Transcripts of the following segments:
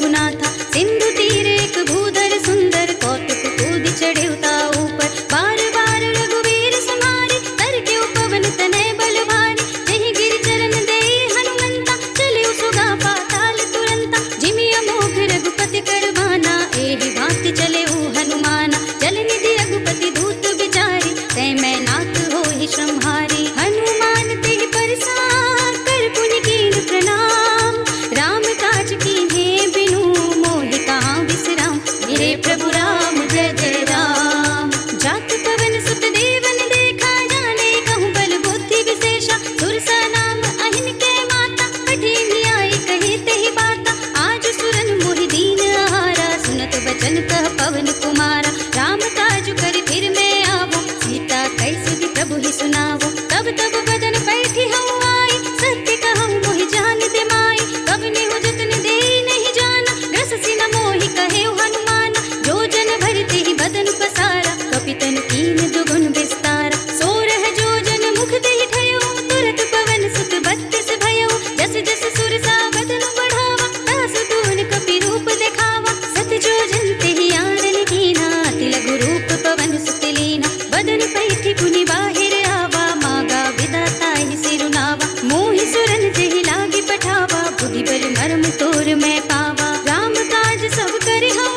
रघुनाथा। सिंधु तीर एक भूधर सुंदर, कौतुक कूद चढ़े उता ऊपर। बार बार रघुवीर समारे, कर के पवन तनय बल भारी। जहि गिर चरण दे हनुमंता, चले सुगा पाताल तुरंता। जिमि अमोघ रघुपति कर बाना, एहि भांति चले हनुमाना। जल निधि रघुपति दूत बिचारी, तै मैं नाथ होहि श्रमहारी। हनुमान तेहि परसार, कर पुनि कीन प्रणाम। राम काज कीन्हे बिनु, मोहि कहाँ विश्राम। मेरे प्रभु राम जय जय राम। जात पवन सुत देवन देखा, जाने कहूँ बल बुद्धि विशेषा। सुरसा नाम अहिन के माता, कठिन आई कही तेहि बाता। आज सुरन मोहि दीन आहारा, सुनत बचन कह पवन कुमारा। राम काज कर फिर मैं आवो, सीता कैसुति प्रभु ही सुनावो। तब तब बदन बैठी हूँ आई, सत्य कहूँ मोहि जान दे माई। कब नेहु जतन दे नहीं जाना, रस सिन मोहि कहे हनुमान। जो जन भरते ही बदन पसारा, कपितन कीन दुगुन विस्तारा। सोरह जो जन मुख देहि ठयो, तुरत पवन सुत बत्तीस भयो। जस जस सुरसा बदन बढ़ावा, तास दून कपि रूप दिखावा। सत जो जन तेहि आनन कीना, अति लघु रूप पवन सुत लीना। बदन पैठी पुनि बाहिर आवा, मागा विधाता ही सिरुनावा। मोहि सुरन जेहि लागी पठावा, बुद्धि बल मर्म तोर मैं पावा। राम काज सब करे हूँ,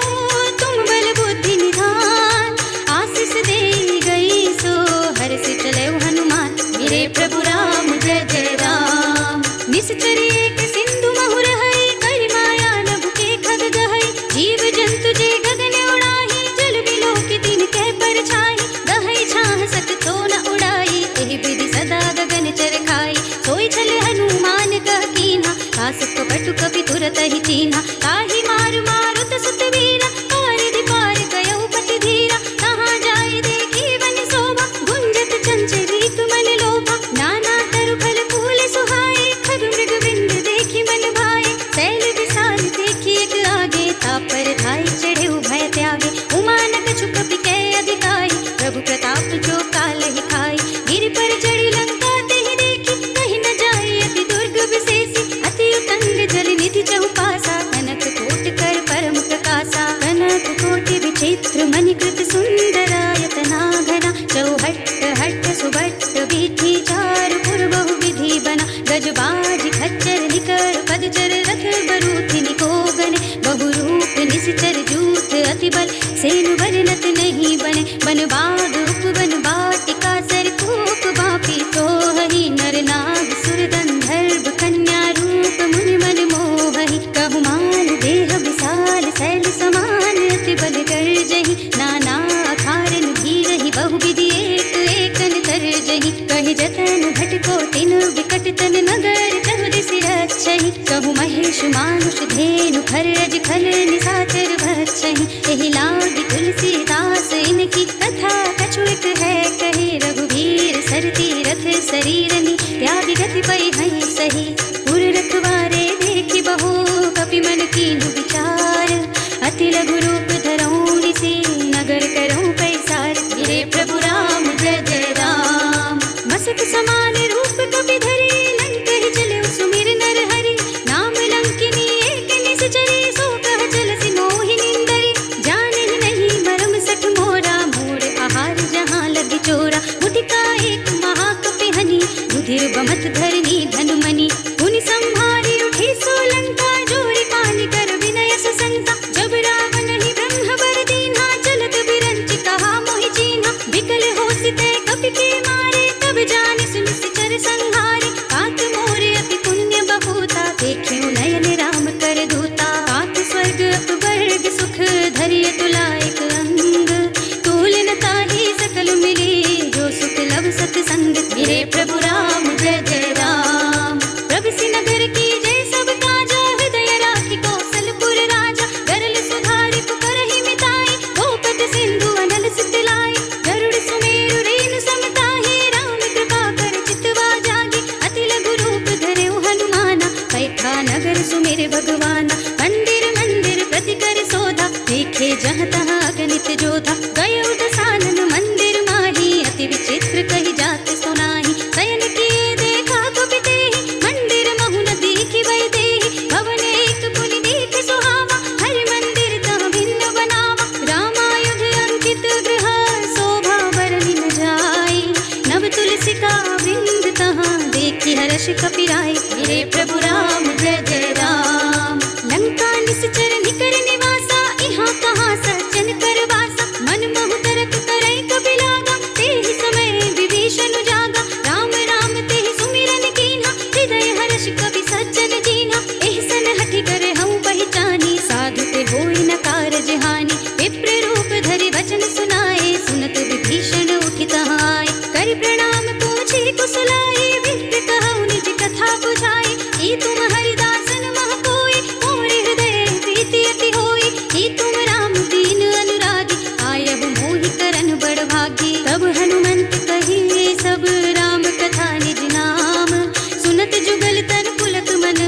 तुम बल बुद्धि निधान। आशीष दे गई सो, हर्ष चले हनुमान। मेरे प्रभु राम जय जय राम। निश्चर एक सिंधु महु रहई, कर माया नभ के खग गहई। जीव जंतु जे गगन उड़ाही, जल बिलो की दिन के परछाई। गहई छाह सक तो न उड़ाई, एहि विधि सदा गगन चर खाई। सोई छल हनुमान कह कीन्हा, तास कपटु कपि तुरत ही चीन्हा। ताहि मार मारुत सुत वीरा, पारिधि पार गयउ पति धीरा। कहाँ जाय देखी वन शोभा, गुंजत चंचलित मन लोभा। नाना तरु फल फूल सुहाए, खग मृग बिंद देखी मन भाए। शैल विशाल देखी एक आगे, तापर धाय चढ़े भय त्यागे। उमानक छुक कपि अधिकाई, प्रभु प्रताप जो काल ही खाई। गिर पर चढ़ी लंका तेहि देखी, कहीं न जाए अति दुर्ग विशेषी। अति उतंग जल निधि चहुपासा, कनक कोट कर परम प्रकाशा। कनक कोटि विचित्र मणिकृत सुंदरायतना घना। चौहट्ट हट्ट सुबट्ट बीठी, चार पुर बहु विधि बना। गजबाज खच्चर निकर पदचर, रथ बरूथ निकोगने। बहुरूप निश्चर जूथ अति बल, सेनु वर्णत नहीं बने। बन बाग उपवन बाटिका, सर कूप बापी सोहहि। नर नाग सुर गंधर्व कन्या, रूप मुनि मन मोहहि। कहु माल देह विशाल, शैल समान अति बल गर्जहि। नाना अखारन भीरहि, बहु विधि एक एकन तरजहि। कहि जतन घटको तिन विकट तन, नगर चहु दिसि रक्षहि। कहु महेश मानुष धेनु, खरज खल निशाचर भक्षहि। एहि लागी तुलसीदास, इनकी कथा कछुक है कहे। रघुवीर सर तीरथ शरीरनि, त्याग गति पै हई सही। पुर रखवारे देखि बहु, कपि मन कीन्हु विचार। अति लघु रूप धरऊँ निसि, नगर करऊँ पैसार। मेरे प्रभु राम जय जय राम। मसक समान रूप कपि धरि, लंक ही चले सुमिर नर हरि। नाम लंकिनी एक निश्चरी, सो कह चलसि मोहि निंदरी। जानहि नहीं मरम सठ मोरा, मोर आहार जहाँ लग चोरा। मुटिका एक महाकपि हनि, रुधिर बमत धरनी धनुमनि। पुनि संहारी उठी सोलंका, जोरी पानी कर विनय ससंका। जब रावण ही ब्रह्म बर दीन्हा, चलत बिरंचि कहा मोहि चीन्हा। विकल होसिते कपि के मारे, तब जानि सुनि सिचर संहारे। कात मोर अति पुण्य बहुता, देखियो नयन राम कर दूता। कात स्वर्ग अपवर्ग सुख, धरिय तुलायक अंग। तुलन ताहि सकल मिली, जो सुख लब सत्संग। मेरे प्रभु राम जय जय राम। प्रभु नगर की जय सब काजा, हृदय राखी कौशलपुर राजा। गरल सुधारि पुकारहि मिताई, गोपद सिंधु अनल सित लाई। गरुड़ सुमेरु रेनु समताहि, राम कृपा कर चितवा जागे। अति लघु रूप धरऊ हनुमाना, बैठा नगर सुमेर भगवाना। मंदिर मंदिर प्रति कर सोधा, देखे जहाँ तहाँ अगणित जोधा। गयो दसानन मंदिर माही, अति विचित्र कही जात सुनाही। शयन किए देखा कपि तेहि, मंदिर महु न देखि वै देहि। भवन एक पुनि देख सुहावा, हर्ष कपिराय। मेरे प्रभु राम जय जय राम। लंका निश्चर निकर निवासा, यहाँ कहाँ सज्जन कर वासा। मन मोह तरक करई कबि लागा, तेहि समय विभीषण जागा। राम राम तेहि सुमिरन कीन्हा, हृदय हर्ष कपि सज्जन दीन्हा। एहसन हठि करे हऊँ पहचानी, साधु ते होई न कारज हानि। विप्र रूप धरि वचन सुनाए, सुनत विभीषण उठि तहाँ आए। करि प्रणाम पूछे कुशलाए, विप्र कहु निज कथा बुझाए। ई तुम हरिदासन मह कोई, मोर हृदय प्रीति अति होई। ई तुम राम दीन अनुरागी, आयहु मोहि करन बड़ भागी। तब हनुमंत कहिए सब राम कथा निज नाम, सुनत जुगल तन पुलक मन,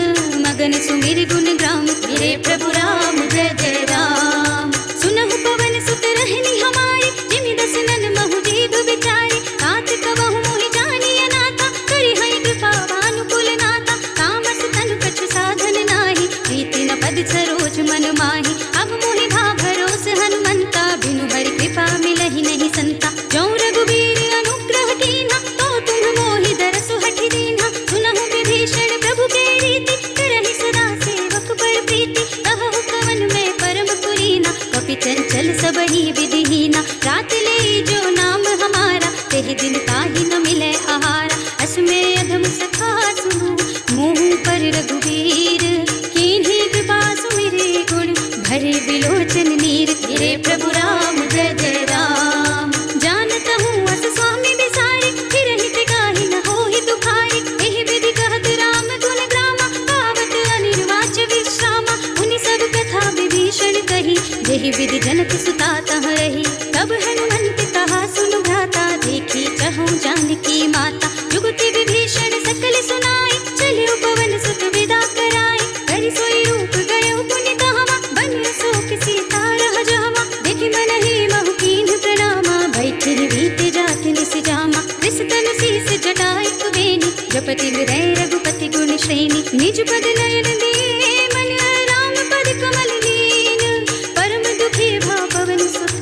मगन सुमिर गुण ग्राम। मेरे प्रभु राम जय जय राम। सुनहु पवन सुत रहनी हमारी, जिमि दसनन महु जीव बिचारी। तात कबहु मोहि जानिय नाथा, करि हई कृपा भानुकुल नाथा। तामस तनु कछु साधन नाही, प्रीति न पद सरोज मन माही। अब मोहि भा भरोस हनुमंता, बिनु हरि कृपा मिलहि नहीं संता। जौं रघुबीर अनुग्रह कीन्हा, तो तुम मोहि दरसु हठि दीन्हा। सुनहु विभीषण प्रभु के रीति, करहि सदा सेवक बड़ प्रीति। कहु कवन में परम पुरीना, कपि चंचल सबहि विधिहीना। रात ले जो नाम हमारा, तेहि दिन ताहि न मिले आहारा। असमय अधम सखा सुनु, मुँह पर रघुबीर। कीन्ही कृपा सुमिरे गुण, भरे बिलोचन नीर। मेरे प्रभु राम जय जय राम। जानत हूँ अस स्वामी बिसारी, फिर हित गाहि न होहि दुखारी। एहि विधि कहत राम गुण ग्रामा, गावत अनिर्वाच विश्रामा। उनि सब कथा विभीषण कही, जेहि विधि जनक सुता तहाँ रही। तब हनुमंत कहा सुनु भ्राता, देखी चहु जानकी माता। जुगति विभीषण सकल सुनाई, चलियो पवन सुत विदा कराई। करि सोई रूप गयो पुनि तहवा, बनियो शोक सीता रह जहवा। देखि मनहि महु कीन्ह प्रणामा, बैठि बीते जात निस जामा। विसतन शीस जटाई कुबेनी, जपति हृदय रघुपति गुण श्रेणी। निज पद नयन दिए मन, राम पद कमल लीन। परम दुखी भा पवन सुत,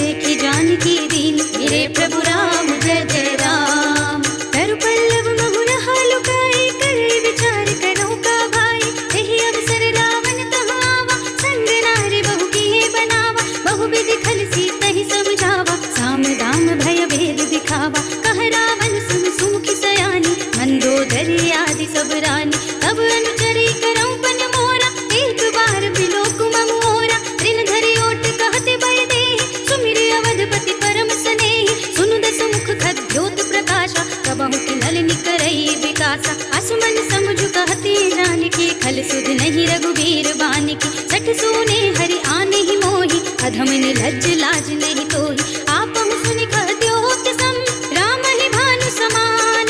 देखि जानकी दीन। मेरे प्रभु राम जय जय राम। तरु पल्लव महु रहा लुकाई, करे विचार करो का भाई। एहि अवसर रावण तहाँ आवा, संग नारी बहु किए बनावा। बहु विधि खल सीतहि समझावा, साम दाम भय भेद दिखावा। कह रावण सुन सुमुखी सयानी, मंदोदरी आदि सब रानी। तब अनुचरी करऊं पन मोरा, एक बार बिलोक मम ओरा। ऋण धरि ओट कहते बय देहि, सुमिर अवधपति परम स्नेहि। सुनु दस मुख खद्योत प्रकाशा, कबहु किन्नल निकरई विकासा। असमन समझु कहते जानकी, खल सुध नहीं रघुबीर बानिकी। सठ सोने हरि आने ही मोहि, अधम निर्लज्ज लाज नहीं तोहि। आपहु सुनि कहद्योत सम, राम ही भानु समान।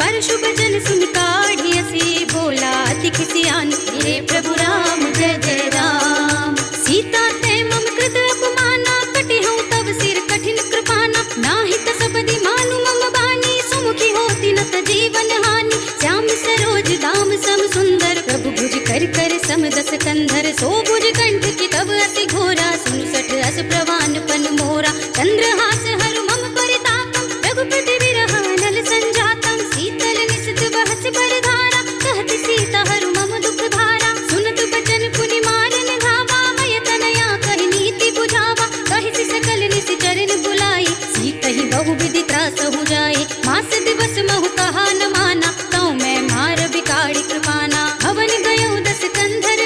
परशु बचन सुनि काढ़ियसि, बोला अति खिसियान। मेरे प्रभु राम जय जय राम। सीता ते मम कृत अपमाना, कटिहउँ तब सिर कठिन कृपाना। नाहित सपदि मानु मम बानी, सुमुखी होती न त जीवन हानि। श्याम सरोज दाम सम सुंदर, प्रभु भुज कर कर सम दस कंधर। सो भुज कंठ की तब अति घोरा, सुनु सठ अस प्रवान पन मोरा। चंद्रहास हरु मम परितापम, रघुपति विरह नल संजातम। शीतल निशित बहस बरधारा, कहत सीता हरु मम दुख भारा। सुनत बचन पुनि मारन धावा, मय तनया कहि नीति बुझावा। कहि सकल निस चरण बुलाई, सीतहि बहु विधि त्रासहु जाई। मास दिवस महु कहा न माना, तौ मैं मार बिगाड़ी कृपाना। हवन गयो दस कंधर,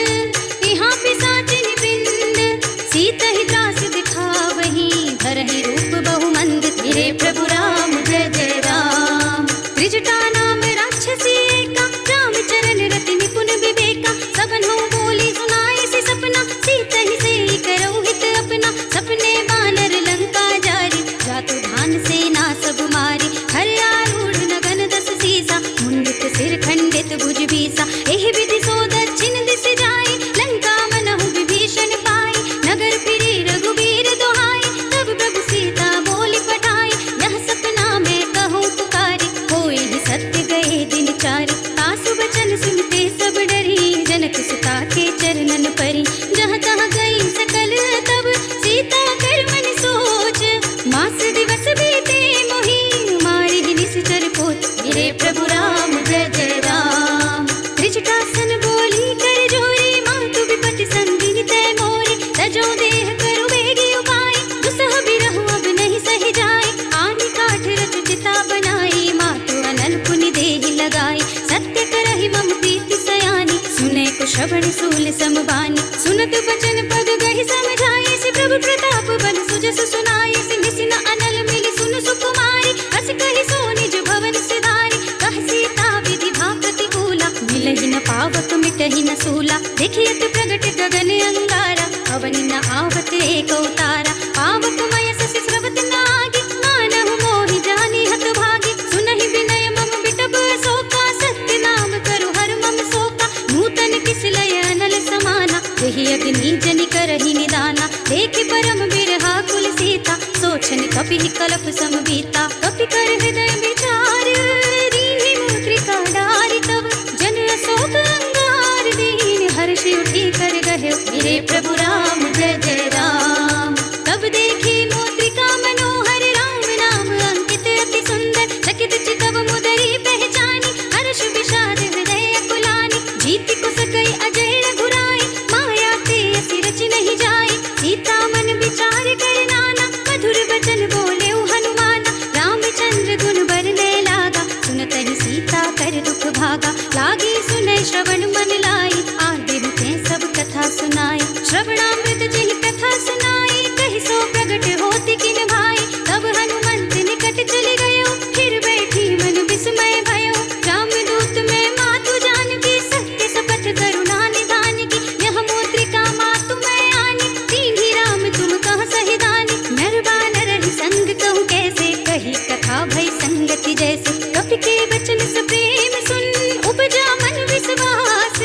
यहाँ पिशाचिनि पिंड। सीतहि त्रास दिखावहीं, धरहि रूप बहु मंद। मेरे प्रभु राम जय जय राम। त्रिजटा नाम राक्षसी एका, राम चरण रति निपुण विवेका। सबन हो बोली सुनाई सी सपना, सीतहि सेई करौ हित अपना। सपने बानर लंका जारी, जातु धान सेना सब मारी। हर आरूढ़ नगन दस सीसा, मुंडित सिर खंडित भुज बीसा। एहि विधि सो दक्षिण दिस जाई, लंका मनहु विभीषण पाई। नगर फिरे रघुबीर दुहाई, तब प्रभु सीता बोली पठाई। यह सपना मैं कहूँ पुकारी, होई ही सत्य गए दिन चारि। तासु बचन सुनते सब डरी, जनक सुता के चरणन परी। जहाँ तहाँ गई सकल तब, सीता कर मन सोच। मास दिवस बीते मोहि, मारि निश्चर पोच। मेरे प्रभु राम जय जय राम। श्रवण सूल समबानी सुनत बचन पद गहि समझाए से प्रभु प्रताप बन सुजस सुनाए सिंह सिन अनल मिली सुन सुकुमारी अस कहि सो निज भवन सिधारी कह सीता विधि भा प्रतिकूला मिलहि न पावक मिटहि न सूला देखियत प्रगट गगन अंगारा अवनि न आवत एक अवतारा पावक मय ससि स्रवत नागी मानहु मोहि जानि हत भागी सुनहि विनय मम बिटप शोका सत्य नाम करु हर मम शोका नूतन किस लय अनल समाना यही अग्नि जनि करहि निदाना देखि परम बिरहा कुल सीता सोचन कपि कलप समबीता कपि कर हृदय विचार दीनि मुद्रिका डारि तब जन अशोक अंगार दीन हर्षि उठी कर गहे मेरे प्रभु राम जय जय राम तब देखी मुद्रिका मनोहर राम नाम अंकित अति सुंदर चकित चितव मुदरी पहचानी हर्ष विषाद हृदय अकुलानी जीति को सकई अजय रघुराई माया ते असि रच नहीं जाए सीता मन विचार कर नाना मधुर वचन बोले हनुमाना रामचंद्र गुण बरने लागा सुनतहि सीता कर दुख भागा लागी सुने श्रवण मन लाई आदि ते सब कथा सुनाई श्रवणामृत जहि कथा सुनाई कहि सो प्रगट होति किन भाई तब हनुमंत निकट चले गयो फिर बैठी मन विस्मय भयो रामदूत में मातु जानकी सत्य सपथ करुणा निधान की यह मुद्रिका मातु मैं आनी दीन्ही राम तुम कह सही दानी नर बानर ही संग कहूँ कैसे कही कथा भई संगति जैसे कपि के वचन से प्रेम सुन उपजा मन विश्वास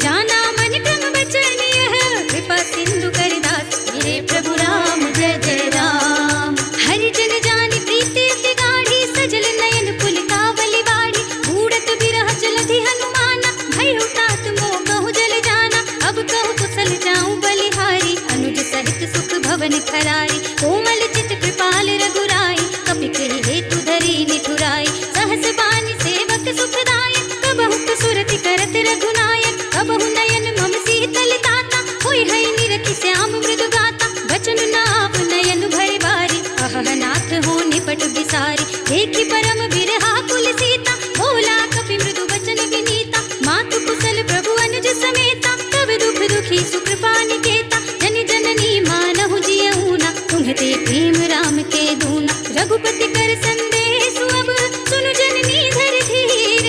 जाना मन क्रम वचन यह कृपा सिंधु करिदास मेरे प्रभु राम जय जय राम हरि जन जानि प्रीति अति गाढ़ी सजल नयन पुलकावली बाड़ी बूढ़त बिरह जलधि हनुमाना भय तात मोह कहूँ जल जाना अब कहूँ कुशल जाऊं बलिहारी अनुज सहित सुख भवन खरारी कोमल चित कृपाल रघुराई कपि कहि हेतु धरी निठुराई सहस बानी सेवक सुखदायक कबहु सुरति करत रघुनायक कबहु नयन मम शीतल ताता होय है निरखि श्याम मृदु गाता बचन नाव नयन भय बारी अहह नाथ हो निपट बिसारी देखि परम बिरहा कुल सीता बोला कपि मृदु वचन विनीता मातु कुशल प्रभु अनुज समेता तब दुख दुखी सुकृपा निकेता जन जननी मानहु जियऊना तुम्हते प्रेम राम के दूना रघुपति कर संदेश अब सुनु जननी धर धीर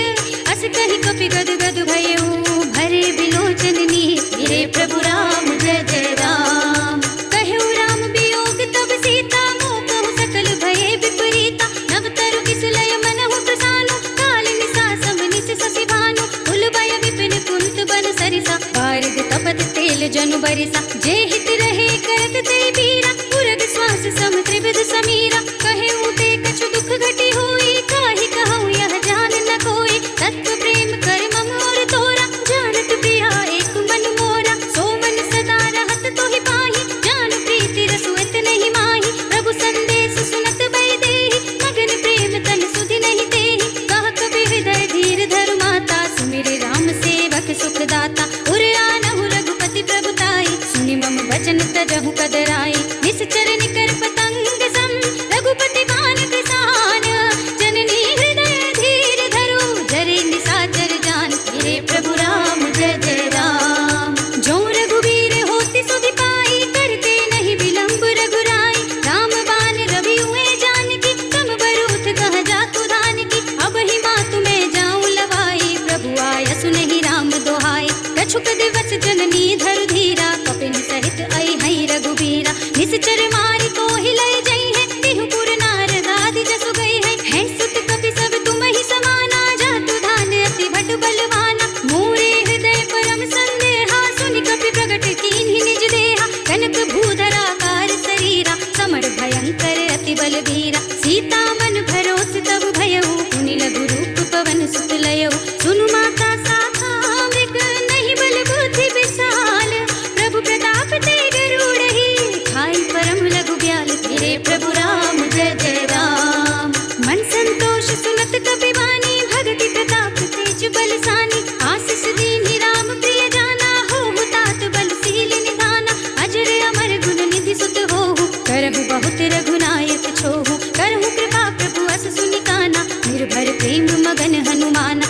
अस कहि कपि गद गद भयऊ भरे बिलोचन नीर मेरे प्रभु राम जय जय राम कहु राम वियोग तब सीता मोह कहु सकल भये विपरीता नव तरु किस लय मनहु प्रसानु काल निसा सम निस ससि भानु कुल भय विपिन कुंत बन सरिसा बारिद तपत तेल जनु बरिसा जे हित रहे करत ते बीरा पुरग श्वास सम त्रिविध समीरा कहे ऊते कछु दुख घटी होई काहि कहूँ यह जान न कोई तत्व प्रेम कर मम और तोरा जानत प्रिया एक मन मोरा सो मन सदा रहत तोहि पाही जान प्रीति रसुत नहीं माही प्रभु संदेश सुनत भय देहि मगन प्रेम तन सुधि नहीं तेहि कह कबि हृदय धीर धरु माता सुमिर राम सेवक सुख दाता उर आनहु रघुपति प्रभुताई सुनि मम वचन तजहु कदराई निश्चर निकर पतंग सम रघुपति बान किसान जननी हृदय धीर धरु जरे निशाचर जान मेरे प्रभु राम जय जय राम जो रघुवीर होति सुधि पाई करते नहीं विलंब रघुराई राम बान रवि हुए जानकी कम बरूथ कह जातु धानकी अब ही मातु मैं जाऊं लवाई प्रभु आय सुनहि राम दोहाई कछुक दिवस जननी धरु धीरा कपिन सहित आई हई रघुबीरा निश्चर मारी को हिलय जई है तिहुपुर नारद आदि जसु गई है सुत कपि सब तुम ही समाना जातु धान अति भट बलवाना मोरे हृदय परम संदेहा सुनि कपि प्रगट कीन्हि निज देहा कनक भूधरा कार शरीरा समर भयंकर अति बलवीरा सीता मन भरोस तब भयऊ पुनि लघु रूप पवन सुत लयऊ सुनु माता साखा मृग नहीं बल बुद्धि विशाल प्रभु प्रताप ते गरुड़हि खाई परम लघु ब्याल मेरे प्रभु राम जय जय राम मन संतोष सुनत कपि वाणी भगति प्रताप तेज बलसानी आशीष दीन्हि राम प्रिय जाना हो तात बलशील निधाना अजर अमर गुण निधि सुत होहु करहु बहुत रघुनायक छोहु करहु कृपा प्रभु अस सुनि काना निर्भर प्रेम मगन हनुमाना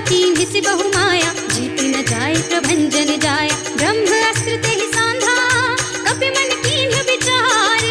कीन्हि सि बहु माया, जीति न जाय प्रभंजन जाय। ब्रह्म अस्त्र तेहि सांधा, कपि मन कीन्हि विचार।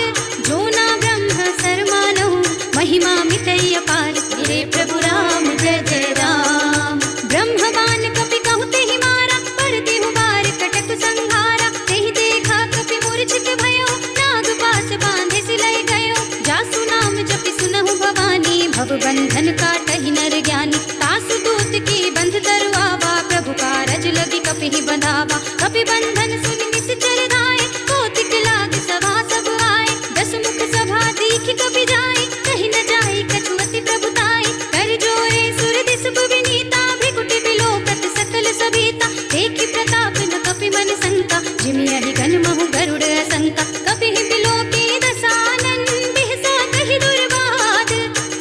जो ना ब्रह्म सर मानहु, महिमा मितई अपार। मेरे प्रभु राम जय जय राम। ब्रह्म बाण कपि कहु तेहि मारा, पर देहु बार कटक संहारा। तेहि देखा कपि मूर्छित भयो, नाग पास बांधे सिलय गयो। जासु नाम जपि सुनहु भवानी, भव बंधन काटहि नर ज्ञानी। तासु दूत की बंध तरुआवा, प्रभु कारज लगी कपिहि बंधावा। कपि बंधन सुनि निश्चर धाये, कौतिक लाग सभा सब आए। दस मुख सभा दीखि कपि जाए, कहि न जाए कछु अति प्रभुताई। कर जोरे सुर दिस विनीता, भृकुटि बिलोकत सकल सभीता। देखि प्रताप न कपि मन शंका, जिमियहि गण महु गरुड़ असंका। कपिहि बिलोके दसानन, बिहसा कहि दुर्वाद।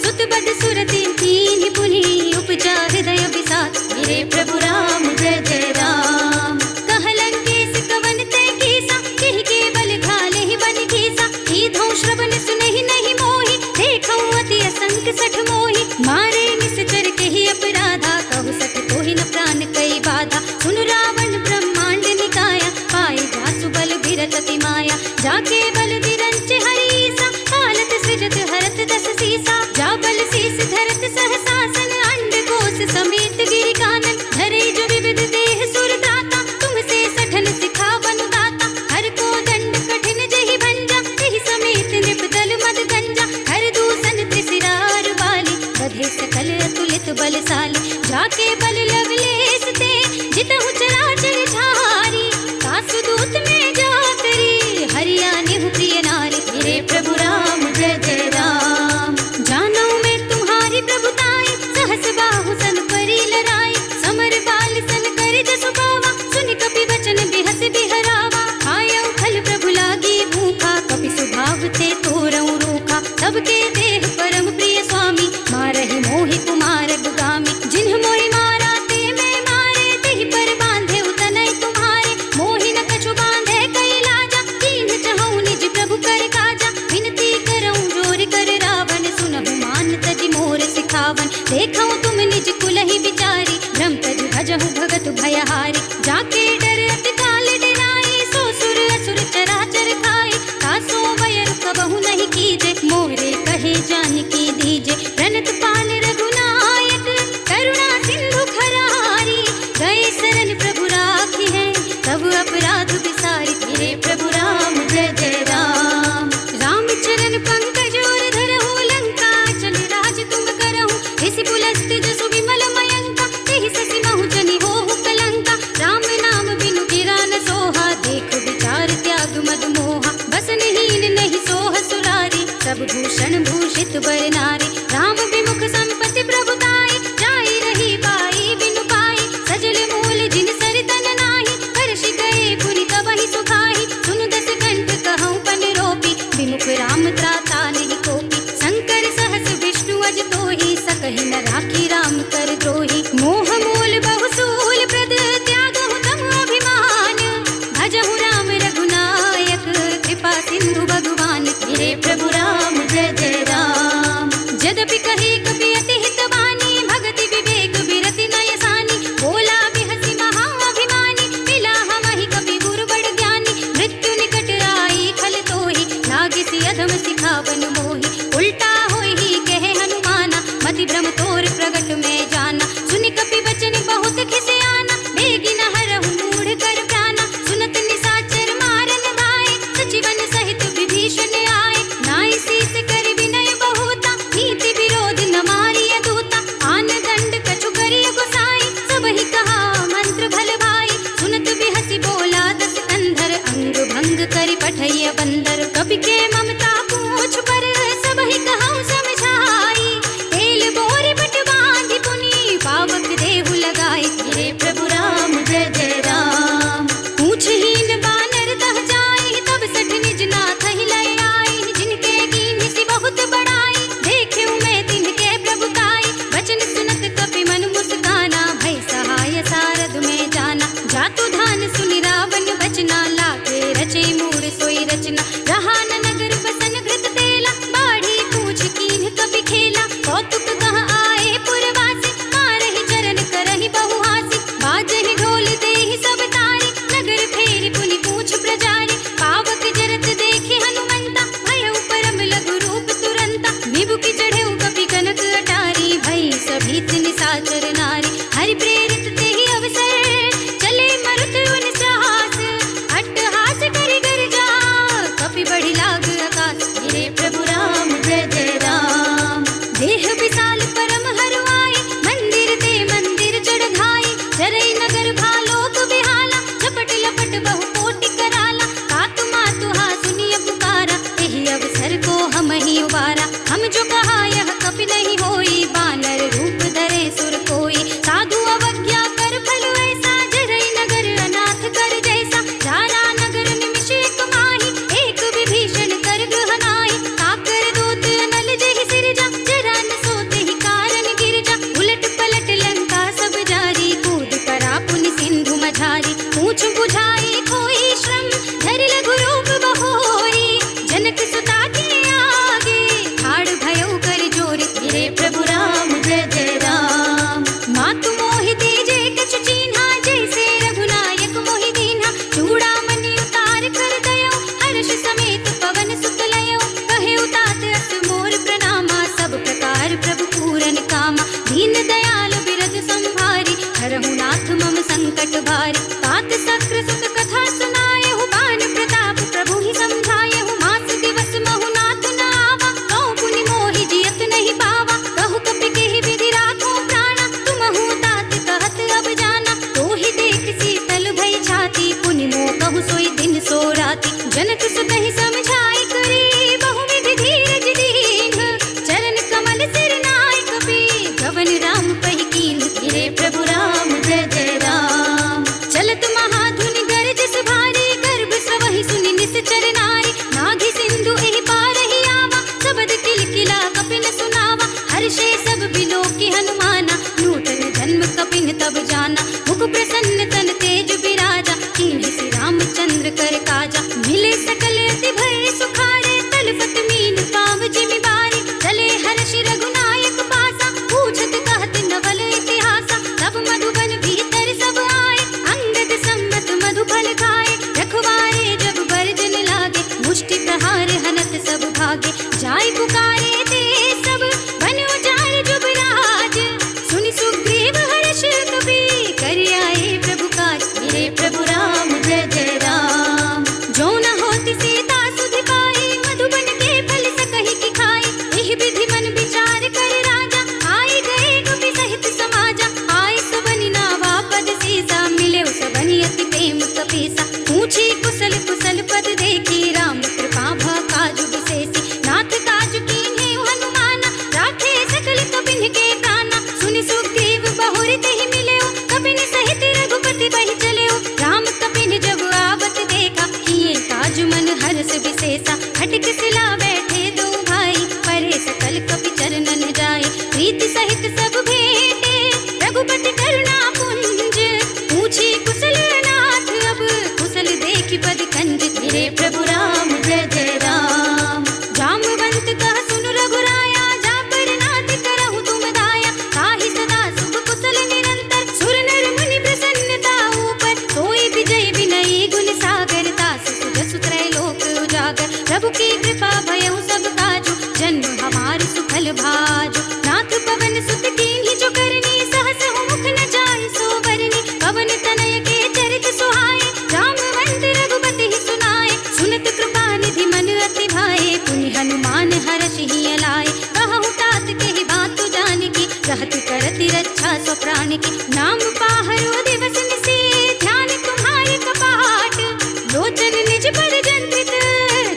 सुत बद सुरति कीन्हि पुनि, उपजा हृदय विषाद। मेरे प्रभु राम जय जय राम। कहलन केस कवन तै कीसा, केहि केवल घालेहि बन घीसा। कीधौ श्रवण सुनहि नहीं मोहि, देखौ अति असंक सठ मोहि। मारे निश्चर केहि अपराधा, कहु सठ कोहि न प्राण कई बाधा। सुनु रावण ब्रह्मांड निकाया, पाए जासु बल बिरत अति माया। जाके बल बिरंच हरीसा, पालत सृजत हरत दस सीसा। जा बल शीस धरत सहसासन, अंड कोश समेत गिरि कानन। धरे जो विविध देह सुर दाता, तुमसे सठन सिखावनु दाता। हर को दंड कठिन जहि भंजा, तेहि समेत नृप दल मद गंजा। हर दूषण त्रिशिरार बाली, बधे सकल अतुलित बलशाली। जाके बल लवलेश ते, जितहु चराचर झारी। तासु दूत में जातरी, हरिया निहु प्रिय नारी। मेरे प्रभु राम जय जय राम। जानो मैं तुम्हारी प्रभुताई, सहस बाहु सन परी लड़ाई। समर बाल सन कर जसु पावा, सुनि कपि वचन बिहस बिहरावा। आयौ खल प्रभु लागी भूखा, कपि सुभाव ते तोरऊ रूखा। सबके देह परम प्रिय स्वामी, मारहि मोहि कुमार दुगामी। जिन्ह मोहि मारा ते मैं मारे, तेहि पर बांधे उतनय तुम्हारे। मोहि न कछु बांधे कई लाजा, कीन्ह चहु निज प्रभु कर काजा। विनती करऊं जोर कर रावण, सुनहु मान तजि मोर सिखावन। देखऊं तुम निज कुलहि विचारी, भ्रम तजि भजहु भगत भयहारी। जाके डर अति काल डराई, सो सुर असुर चराचर खाई। तासो वयर कबहु नहीं कीजे, मोरे कहे जानकी दीजे। प्रणत पाल रघुनायक, करुणा सिंधु खरारी। गए शरण प्रभु राखी है, तब अपराध विसारी। मेरे प्रभु राम जय जय राम। राम चरण पंकज और धरहु, लंका चल राज तुम करहु। इसी पुलस्त जसु विमल मयंका, तेहि ससि महु जनि होहु कलंका। राम नाम बिनु गिरा न सोहा, देख विचार त्याग मद मोहा। बसनहीन नहीं सोह सुरारी, सब भूषण भूषित बर नारी। राम विमुख संपत्ति प्रभुताई, जाई रही बाई बिनु पाई। सजल मूल जिन सर तन नाही, हर्षि गए पुनि तबहि सुखाई। सुनु दस कंठ कहऊं पन रोपी, विमुख राम त्राता नहीं कोपी। शंकर सहस विष्णु अज तोहि, सकहि न राखी राम कर द्रोही। मोह मूल बहुसूल प्रद, त्यागहु तम अभिमान। भजहु राम रघुनायक, कृपा सिंधु भगवान। मेरे प्रभु राम जय जय राम। नाथ मम संकट भारी। तात सक्र सुत कथा सुनाए हूँ, बान प्रताप प्रभु ही समझाए हूँ। मास दिवस महु नाथ न आवा, कौ पुनि मोहि जियत नहीं पावा। कहु कपि केहि विधि राखो प्राणा, तुमहु तात कहत अब जाना। तो ही देख शीतल भई छाती, पुनि मोह कहु सोई दिन सो राती। जनक सुत ही समझाई करी, बहु विधि धीरज दीन। चरण कमल सिर नाय कपि, गवन राम पहि कीन। गिरे प्रभु राम जय जय राम। चलत महाधुनि गरजस भारी, गर्भ स्रवहि सुनि निश्चर नारी। नाघि सिंधु एहि पारहि आवा, सबद किलकिला कपिन सुनावा। हर्षे सब बिलोकी हनुमाना, नूतन जन्म कपिन तब जाना। मुख प्रसन्न तन तेज बिराजा, कीन्हि श्री रामचंद्र कर काजा। मिले सकल अति भय सुखारे, तलपत मीन पाव जिमि बारी। चले हर्षि रघुनायक पासा, पूछत कहत नवल इतिहासा। तब मधुबन भीतर सब आए, अंगद सम्मत मधुफल खाए। रखवारे जब बरजन लागे, मुष्टि प्रहार हनत सब भागे। जाय पुकारे ते सब, बन उजाड़ जुबराज। सुनि सुग्रीव हर्ष कपि, कर आए प्रभु काज। मेरे प्रभु राम जय जय राम। जो न होती सीता सुधि पाई, मधुबन के फल सकहि की खाई। एहि विधि मन विचार कर राजा, आई गए कपि सहित समाजा। आई सबनि नावा पद सीसा, मिले सबनि अति प्रेम कपीसा। पूछी कुशल कुशल पद देखी, राम कृपा भा काजु विशेषी। नाथ काज कीन्हे हनुमाना, राखे सकल कपिन के प्राणा। सुनि सुग्रीव बहुरि तेहि मिलेउ, कपिन सहित रघुपति बहि चलेउ। राम कपिन जब आवत देखा, किए काज मन हर्ष विशेषा। खटक सिला बैठे दो भाई, परे सकल कपि चरणन जाए। प्रीति सहित सब भेंटे, रघुपति करुणा पुंज। पूछी कुशल नाथ अब, कुशल देखि पद कंज। मेरे प्रभु राम जय जय राम। जामवंत कह सुन रघुराया, जा पर नाथ करहु तुम दाया। ताहि सदा शुभ कुशल निरंतर, सुर नर मुनि प्रसन्नता ऊपर। सोई विजय विनयी गुण सागर, तास सुजसु त्रैलोक उजागर। प्रभु की कृपा भयउ सब काजु, जन्म हमार सुफल भाजु। नाथ पवन सुत कीन्हि जो करनी, सहस मुख न जाय सो बरनी। पवन तनय के चरित सुहाए, जामवंत रघुपति ही सुनाए। सुनत कृपा निधि मन अति भाए, पुनि हनुमान हर्षि ही अलाए। कहु तात केहि बात जानकी, कहत करति रक्षा सो प्राण की। नाम पाहरो दिवस निशि, ध्यान तुम्हारे कपाट। लोचन निज पर जंत्रित,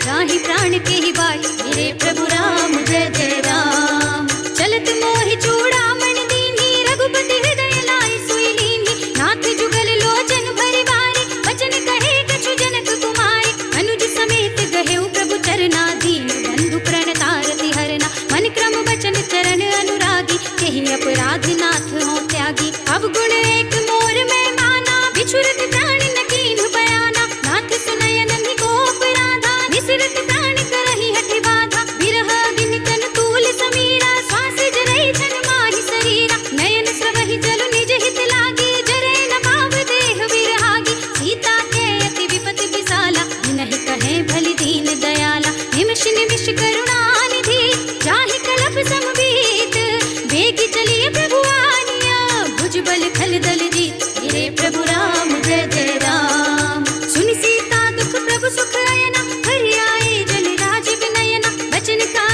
जाहि प्राण केहि बाट। मेरे प्रभु राम जय जय राम। चलत मोहि चूड़ामणि दीन्हि, रघुपति हृदय लाय सोई लीन्हि। नाथ जुगल लोचन भरि बारी, वचन कहे कछु जनक कुमारी। अनुज समेत गहेउ प्रभु चरना, दीन बंधु प्रणतारति हरना। मन क्रम वचन चरण अनुरागी, केहि अपराध नाथ हो त्यागी। अब गुण एक मोर में माना, बिछुरत प्राण न कीन्हु बयाना। नाथ सुनय नन्हि को अपराधा, निसरत प्राण करहि हठि बाधा। बिरह अग्नि तन तूल समीरा, श्वास जरई छन माहि शरीरा। नयन स्रवहि जल निज हित लागी, जरै न पाव देह विरहागी। सीता के अति विपति विसाला, नहीं कहे भलि दीन दयाला। निमिष निमिष करुणा निधि, जाहि कलप समबीत। बेगी चलिए प्रभु। प्रभु प्रभु प्रभु प्रभु प्रभु प्रभु प्रभु प्रभु प्रभु प्रभु प्रभु प्रभु प्रभु प्रभु प्रभु प्रभु प्रभु प्रभु प्रभु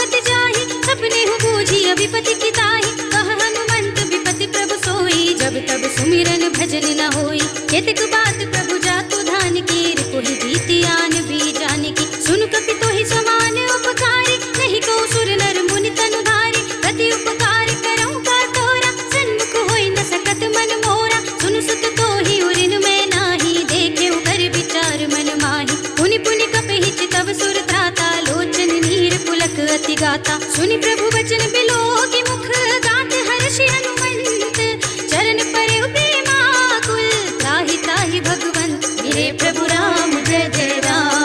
प्रभु प्रभु प्रभु 'विपति किताहि कह हनुमंत विपति प्रभु सोई जब तब सुमिरन भजन न होई केतक बात प्रभु जातु धान की कोहि जीति आन भी जान की सुन कपि तोहि समान उपकारी नहीं को सुर नर मुनि तनुधारी प्रति उपकार करऊं का तोरा सन्मुख होई न सकत मन मोरा सुन सुत तोहि उरिन में नाही देखे कर विचार मन माही पुनि पुनि कपहि चितव सुर त्राता लोचन नीर पुलक अति गाता सुनि प्रभु वचन बिलो की मुख गात हर्षि हनुमंत चरण परे प्रेमाकुल त्राहि त्राहि भगवंत मेरे प्रभु राम जय जय राम।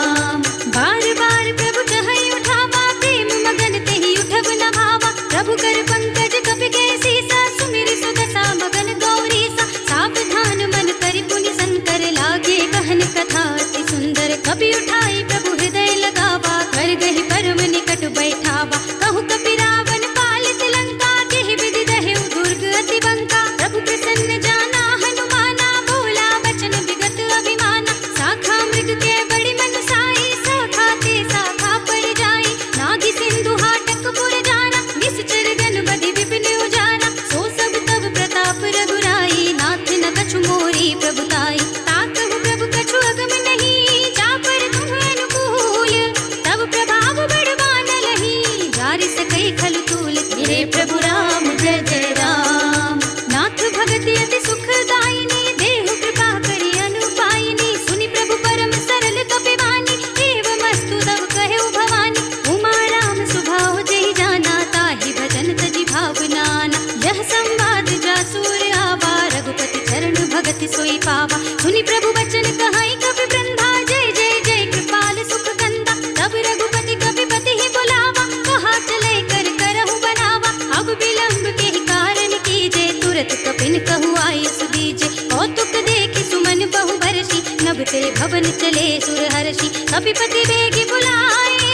अति अति सुखदायिनी, देहु कृपा करि अनुपायिनी, सुनि प्रभु परम सरल कपिवानी, एवमस्तु तव कहु भवानी। उमा राम सुभाव जेहि जाना, ताहि भजन तजि भावनाना। यह संवाद जासुर आवा, रघुपति चरण भगति सोई पावा। सुनि प्रभु वचन कहाई कपि वृंदा, जय जय जय कृपाल सुख कंदा। तब रघुपति कपिपति ही बुलावा, कहा चले कर करहु बनावा। अब विलंब के ही कारण कीजे, तुरत कपिन कहु आय सुदीजे। कौतुक देखि सुमन बहु बरसी, नभ ते भवन चले सुर हर्षि। कपिपति बेगी बुलाए,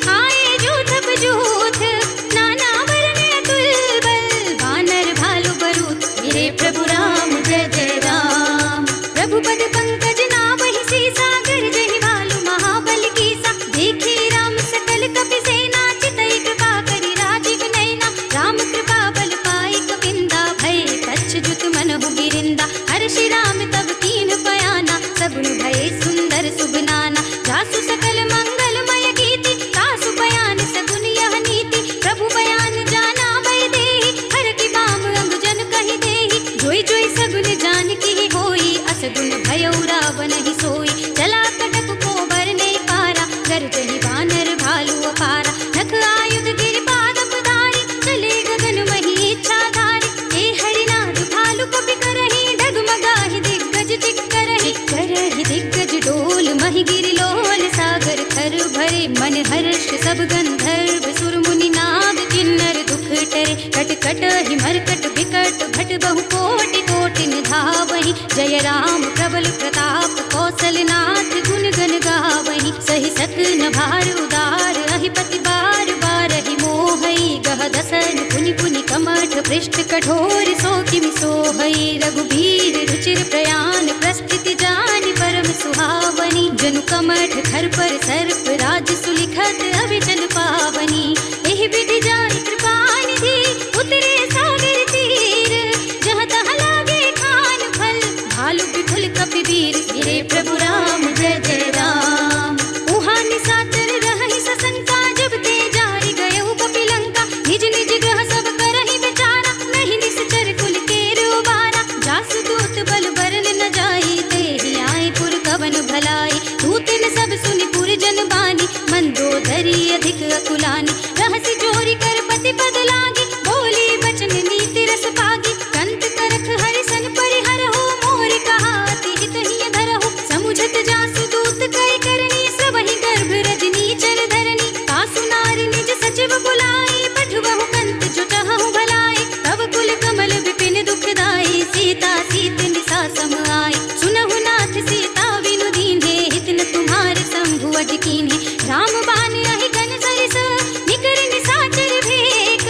आए जूथ बजूथ, नाना वरण अतुल बल, वानर भालु बरूथ। मेरे प्रभु राम जय जय राम। प्रभु पद पंकज नावहि सीसा, गरजहि भालु महाबल कीसा। देखी राम सकल कपि सेना, चितई कृपा करि राजीव नैना। राम कृपा बल पाई कपिंदा, भय कच्छ मनहु गिरिंदा। हर्षि राम तब कीन बयाना, सगुन भय सुंदर सुबनाना। जासु सकल मंगलमय गीति, तासु बयान सगुन यह नीति। प्रभु बयान जाना भय देहि, हर की बाम अंग जन कहि देहि। जोई जोई सगुन जान की होई, असगुन भयउ रावण ही सोई। चला कटक को बरने पारा, गरजहि वानर भालु अपारा। नख आयुध गिरि पादप धारी, चले गगन मही इच्छाधारी। हे हरिनाथ भालु कपि करहि, डगमगाहि दिग्गज चिक्करहि। करहि दिग्गज डोल, महि गिरि लोल, सागर थर भरे। मन हर्ष सब गंधर्व, सुर मुनि नाग किन्नर दुख टरे। कट कट हि मरकट बिकट, भट बहु कोटि कोटि निधावहि। जय राम प्रबल प्रताप, कौशलनाथ गुण गण गावहि। सहि सकन भार उदार, अहिपति बार बारहि मोहई। गह दसन पुनि पुनि कमठ, पृष्ठ कठोर सो किमि सोहई। रघुबीर रुचिर प्रयाण, प्रस्थिति जानि परम सुहावनी। जनु कमठ खर पर सर्प, राज सुलिखत अविचल पावनी। एहि विधि जाहि कृपा निधि, उतरे सागर तीर। जहाँ तहाँ लागे खान फल, भालु विपुल कपिवीर। मेरे प्रभु राम जय जय राम। उहाँ निशाचर रहहि सशंका, जब ते जारि गयउ कपिलंका। निज निज ग्रह सब करहि विचारा, नहीं निश्चर कुल केर उबारा। जासु दूत बल बरन न जाई, तेहि आए पुर कवन भलाई। दूतन सब सुनि पुर जन बानी, मंदोदरी अधिक अकुलानी। रहसि जोरी कर पति पद लागी, बोली बचन नीति रस पागी। कंत करख हरिसन परिहरहु, मोर कहा अति हित हिय धरहु। समुझत जासु दूत कई करनी, सबहि गर्भ रजनी चर धरनी। तासु नारी निज सचिव बुलाई, पठवहु कंत जो चाहहु भलाई। तब कुल कमल विपिन दुखदाई, सीता सीत निसा सम आई। सुनहु नाथ सीता बिनु दीन्हे, हित न तुम्हारे शंभु अज कीन्हे। राम बान अहि गन सरिस, निकर निशाचर भेक।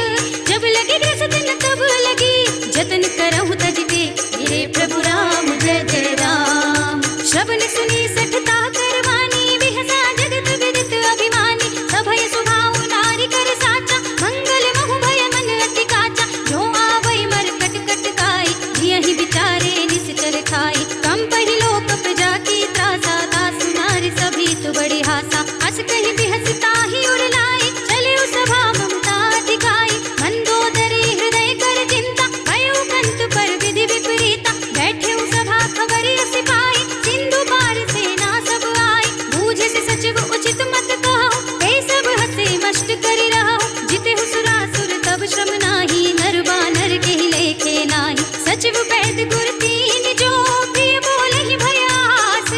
जब लगी ग्रस दिन तब लगी, जतन करहु तज टेक। मेरे प्रभु राम जय जय राम। श्रवण सुनी सठता करवानी, बिहसा जगत विदित अभिमानी। सभय सुभाव नारी कर साचा, मंगल महु भय मन अति काचा। जो आवै मर कट कट काई, जियहि विचारे निश्चर खाई। कंपहि लोक प्रजा की त्रासा, तासु नारी सभी तु बड़ी हासा। हस कहि बिहस ताहि उर लाई, चले सभा ममता दिखाई। मंदोदरी हृदय कर चिंता, भयउ कंत पर विधि विपरीता। बैठे सभा खबर अस पाई, सिंधु पार सेना सब आई। बूझे से सचिव उचित मत कहु, ते सब हसे मष्ट करि रहु। जिते सुरासुर तब श्रम नाही, नर बानर के ही लेखे नाही। सचिव वैद गुर तीन जो, प्रिय बोलहि भयास।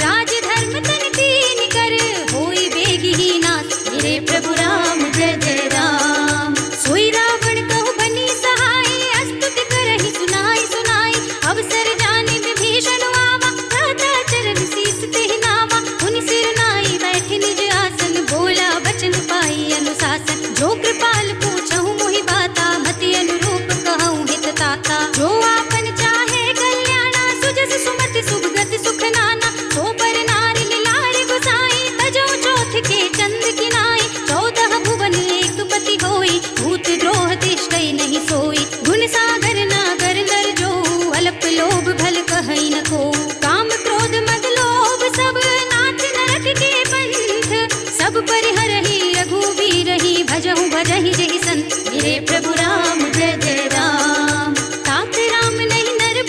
राज धर्म तन तीन कर, होई बेगी ही नास। मेरे प्रभु राम जय जय राम। सोई रावण कहु बनी सहाय, अस्तुति करहि सुनाई सुनाई। अवसर जानि विभीषण आवा, दाता चरण शीस तेहि नावा। उनि सिर नाई बैठे निज आसन, बोला बचन पाई अनुशासन। जो कृपाल पूछहु मोहि बाता, मति अनुरूप कहऊँ हित ताता। जो आपन चाहे कल्याणा, सुजस सुमति सुभगति सुख नाना। सो पर नारी लारि गुसाई, तजौ चौथ के चंद किनाई। 14 भुवन एक पति होई, भूत द्रोह तिष्ठै नहीं सोई। गुण सागर नागर नर जो, अल्प लोभ भल कहै न को। काम क्रोध मद लोभ सब, नाथ नरक के पंथ। सब परिहरहि रघुवीरहि, भजहु भजहि जहि संत। मेरे प्रभु राम जय जय राम। तात राम नहीं नर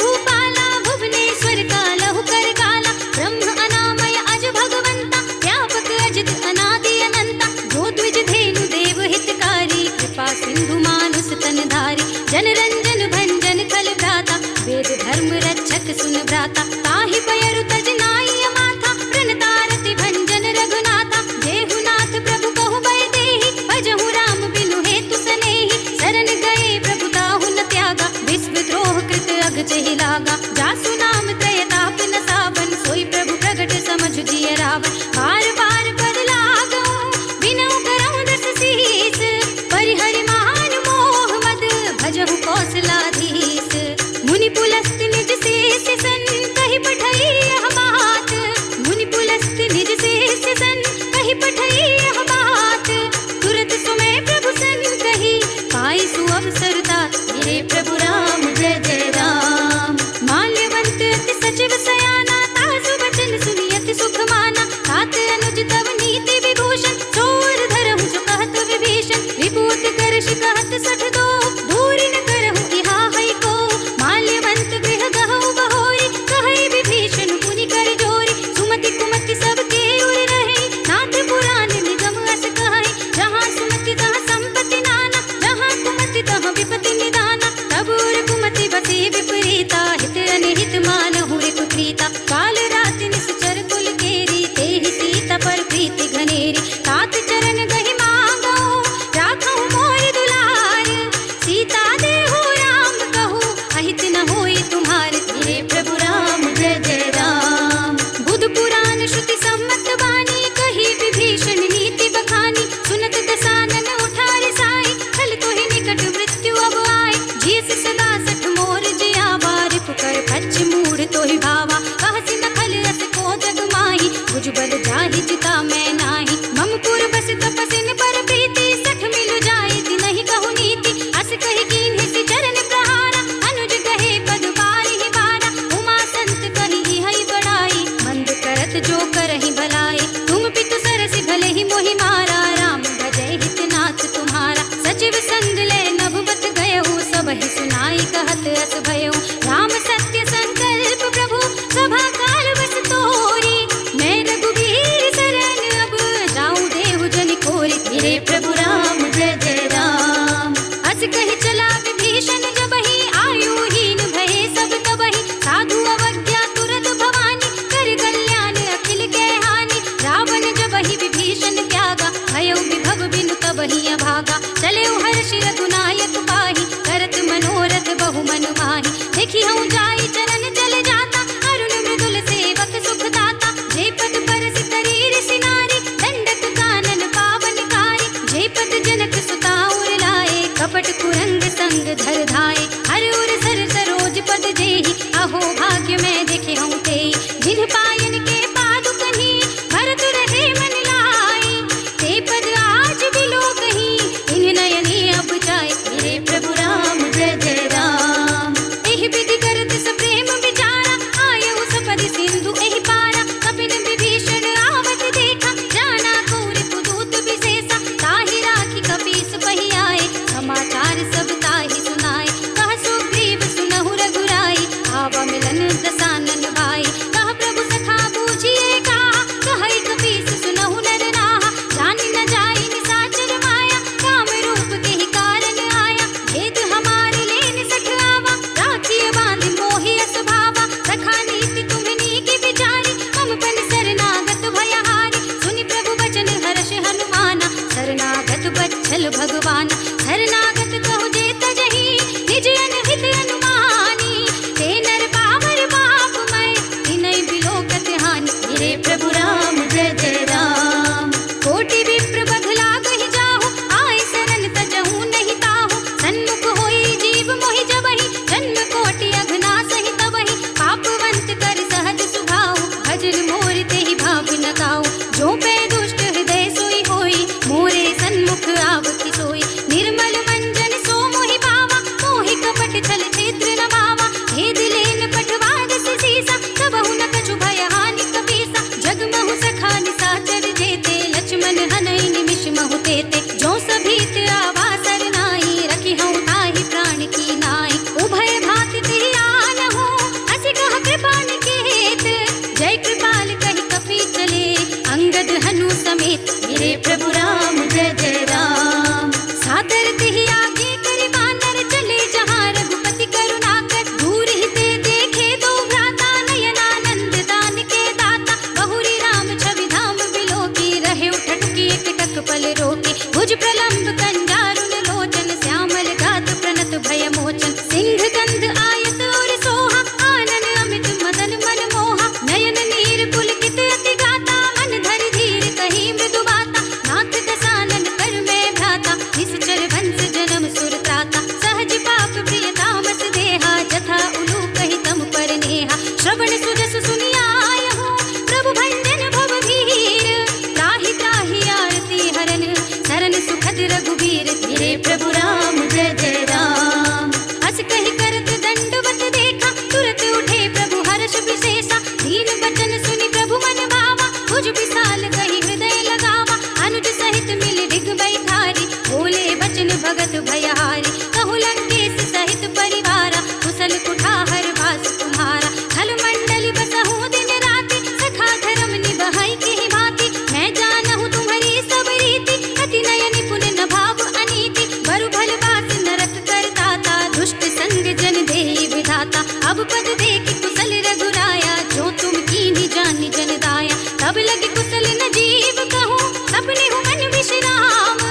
धर्म रक्षक सुन भ्राता, ताहि पयरु तज नाई माथा, प्रणतारति भंजन रघुनाथा। जेहुनाथ प्रभु कहु बय देहि, भजहु राम बिनु हेतु सनेहि। शरण गए प्रभु ताहु न त्यागा, विश्व द्रोह कृत अघ चहि लागा। जासु नाम त्रय ताप न सावन, सोई प्रभु प्रगट समझ जिय रावण। बार बार पद लागऊं, बिनऊ करऊं दस सीस, परिहरि मान मोह मद, भजहु कौशलाधीश। मुनि पुलस्त निज शेष सन, कहि पठई यह बात। मुनि पुलस्त निज शेष सन, कहि पठई यह बात। तुरत सुमय प्रभु सन कही, पाई सुअवसर तात। हे प्रभु राम जय जय राम। माल्यवंत अति सचिव सयाना, तासु वचन सुनि अति सुख माना। तात अनुज तव नीति विभूषण, चोर धरहु जो कहत विभीषण। विभूति करश कहत सठ दो, दूरि न करहु इहा है को। माल्यवंत गृह गहु बहोरी, कहै विभीषण पुनि कर जोरी। सुमति कुमति सबके उर रहे, नाथ पुराण निगम अस कहै। जहाँ सुमति तहाँ संपत्ति नाना, जहाँ कुमति तहाँ विपत्ति निदाना। तब उर कुमति बसे विपरीता, हित अनहित मानहु रिपु प्रीता। काल राति निश्चर कुल केरी, तेहि सीता पर प्रीति घनेरी। तात चरण गहि मांगो, राखहु मोर दुलार। सीता देहु राम कहू, अहित न होई तुम्हार। हे प्रभु राम जय जय राम। बुध पुराण श्रुति सम्मत वाणी, कही विभीषण नीति बखानी। सुनत दसानन उठारे साई, खल तोहि निकट मृत्यु अब आए। जियस सदा सठ मोर जियावा, रिपुकर फच मूढ़ तोहि भावा। कहसि न खल रस को जग माही, भुजबल जाहि जिता मैं नाही। मम पुर बस तपसिन पर प्रीति, सठ मिलु जाए तिनहि कहु नीति। अस कहि कीन्हि चरण प्रहारा, अनुज कहे पद बारिहि बारा। उमा संत कहि हई बड़ाई, मंद करत जो करहि भलाई। तुम पितु सरसि भले ही मोहि मारा, राम भजै हित नाथ तुम्हारा। सचिव संग ले नभुबत गयहु, सबहि सुनाई कहत अस भयउ। राम सत्य संकल्प प्रभु, सभा काल बस तोरी। मैं रघुबीर शरण अब, जाऊं देहु जनि खोरी। हे प्रभु राम जय जय राम। अस कहि चला विभीषण जबहि, आयुहीन भये सब तबहि। साधु अवज्ञा तुरत भवानी, कर कल्याण अखिल के हानि। रावण जबहि विभीषण त्यागा, भयउ विभव बिनु तबहि अभागा। चलेउ हर्षि रघुनायक पाहि, करत मनोरथ बहु मन माहि। देखि हूँ जाई चरण चल जाता, अरुण मृदुल सेवक सुख दाता। जे पद परस करीर सिनारी, दंडक कानन पावनकारी। जे पद जनक सुता उर लाए, कपट कुरंग संग धर धाए। हर उर सर सरोज पद जेहि, अहो भाग्य मैं देखे हूँ तेहि। जिन पायन के पादुकहि, भरत रहे मन लाई। ते पद आज बिलो कहीं, इन नयनी अब जाए। हे प्रभु राम जय जय राम। एहि विधि करत सप्रेम विचारा, आयहु सपदि सिंधु एहि पारा। कपिन विभीषण आवत देखा, जाना कौरि पुदूत विशेषा। ताहि राखी कपीस पहि आए, समाचार सब ताहि सुनाए। कह सुग्रीव सुनहु रघुराई, आवा मिलन दस भगत भयहारी। कहु लंकेश सहित परिवारा, कुशल कुठार वास तुम्हारा। खल मंडल बसहु दिन राति, सखा धर्म निबहै किहि भांति। मैं जानहु तुम्हारी सब रीति, अति नय निपुण न भाव अनीति। बरु भल बास नरक करताता, दुष्ट संग जन देहि विधाता। अब पद देखि कुशल रघुराया, जो तुम कीन्ही जानि जन दाया। तब लगे कुशल न जीव कहूँ, सपने हूँ मन विश्राम।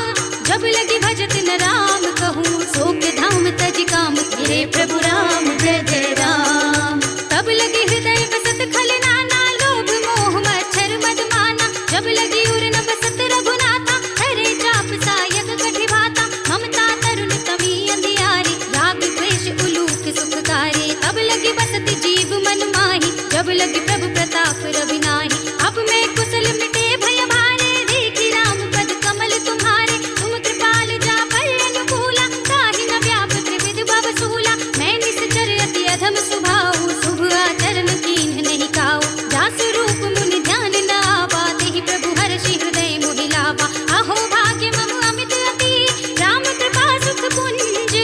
जब लगे भजत न राम कहूँ, शोक धाम तज काम। तेरे प्रभु राम जय जय राम। तब लगे हृदय बसत खल नाना, लोभ मोह मच्छर मद माना। जब लगी उर न बसत रघुनाथा, हरे चाप सायक कठि भाता। ममता तरुण तमी अंधियारी, राग द्वेष उलूक सुखकारी। तब लगी बसत जीव मन माही, जब लगी प्रभु प्रताप रवि नाही। अब मैं कुशल मिटे भय भारे, देखी राम पद कमल तुम्हारे। तुम कृपाल जा पर अनुकूला, ताहि न व्याप त्रिविध भव सूला। मैं निश्चर अति अधम स्वभाव, शुभ आचरण कीन्ह नहीं काऊ। जासु रूप मुनि ध्यान न आवा, तेहि प्रभु हर्षि हृदय मोहि लावा। अहो भाग्य मम अमित अति, राम कृपा सुख पुंज।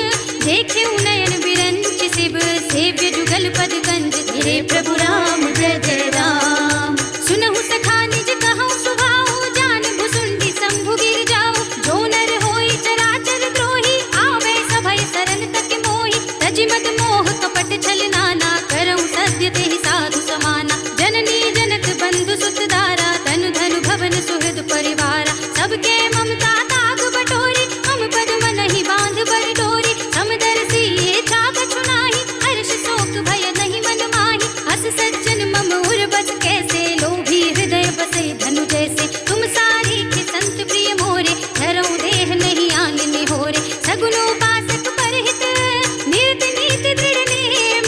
देखे नयन बिरंच शिव, सेव्य जुगल पद कंज। तेरे प्रभु राम जय जय राम। सुनहु सखा निज कहूँ सुभाऊ, जान भुसुंडी शंभु गिर जाऊ। जो नर होई चराचर द्रोही, आवे सभय सरन तक मोहि। तजि मद मोह कपट छल नाना, करऊँ सत्य तेहि साधु समाना। जननी जनक बंधु सुत दारा, तनु धनु भवन सुहृद परिवारा। सबके ममता ताग बटोरी, मम पद मनहि बांध बर डोरी। समदर्शी ये छाग छुनाहि, हर्ष शोक भय नहीं मन माहि। हस सज्जन मम उर बस कैसे, लोभी हृदय बसे धनु जैसे। तुम सारी के संत प्रिय मोरे, धरऊँ देह नहीं आन निहोरे। सगुनोपासक परहित, नियत नीति दृढ़ नेम।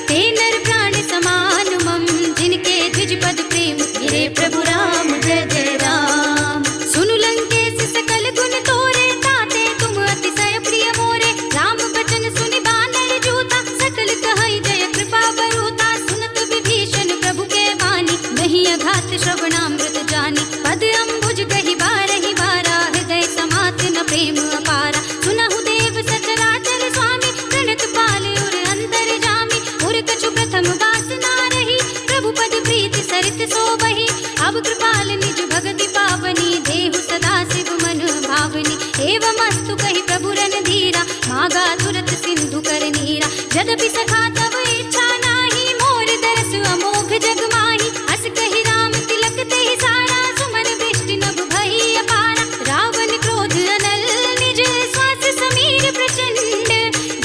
ते नर प्राण समान मम, जिनके द्विज पद प्रेम। तेरे प्रभु राम जय जय राम। सुनु लंकेश सकल गुण तोरे, ताते तुम अतिशय प्रिय मोरे। राम बचन सुनि बानर जूता, सकल कहै जय कृपा बरूता। सुनत विभीषण प्रभु के वाणी, नहीं अघात श्रवणामृत जानी। पद अम्बुज गहि बारहि बारा, हृदय समात न प्रेम अपारा। सुनहु देव सचराचर स्वामी, प्रणत पाल उर अंतर जामी। उर कछु प्रथम वासना रही, प्रभु पद प्रीति सरित सोबहि। अब कृपाल निज भगति पावनी, देहु सदा शिव मन भावनी। एवमस्तु कहि प्रभु रणधीरा, मागा तुरत सिंधु कर नीरा। यद्यपि सखा तब इच्छा नाही, मोर दरस अमोघ जग माही। हस कहि राम तिलक तेहि सारा, सुमन वृष्टि नभ भई अपारा। रावण क्रोध अनल निज, श्वास समीर प्रचंड।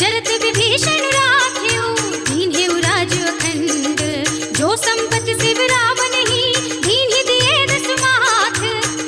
जरत विभीषण राखेउ, दीन्हेउ राज अखंड। जो संपत शिव रावण ही, दीन्हि दिए दस माथ।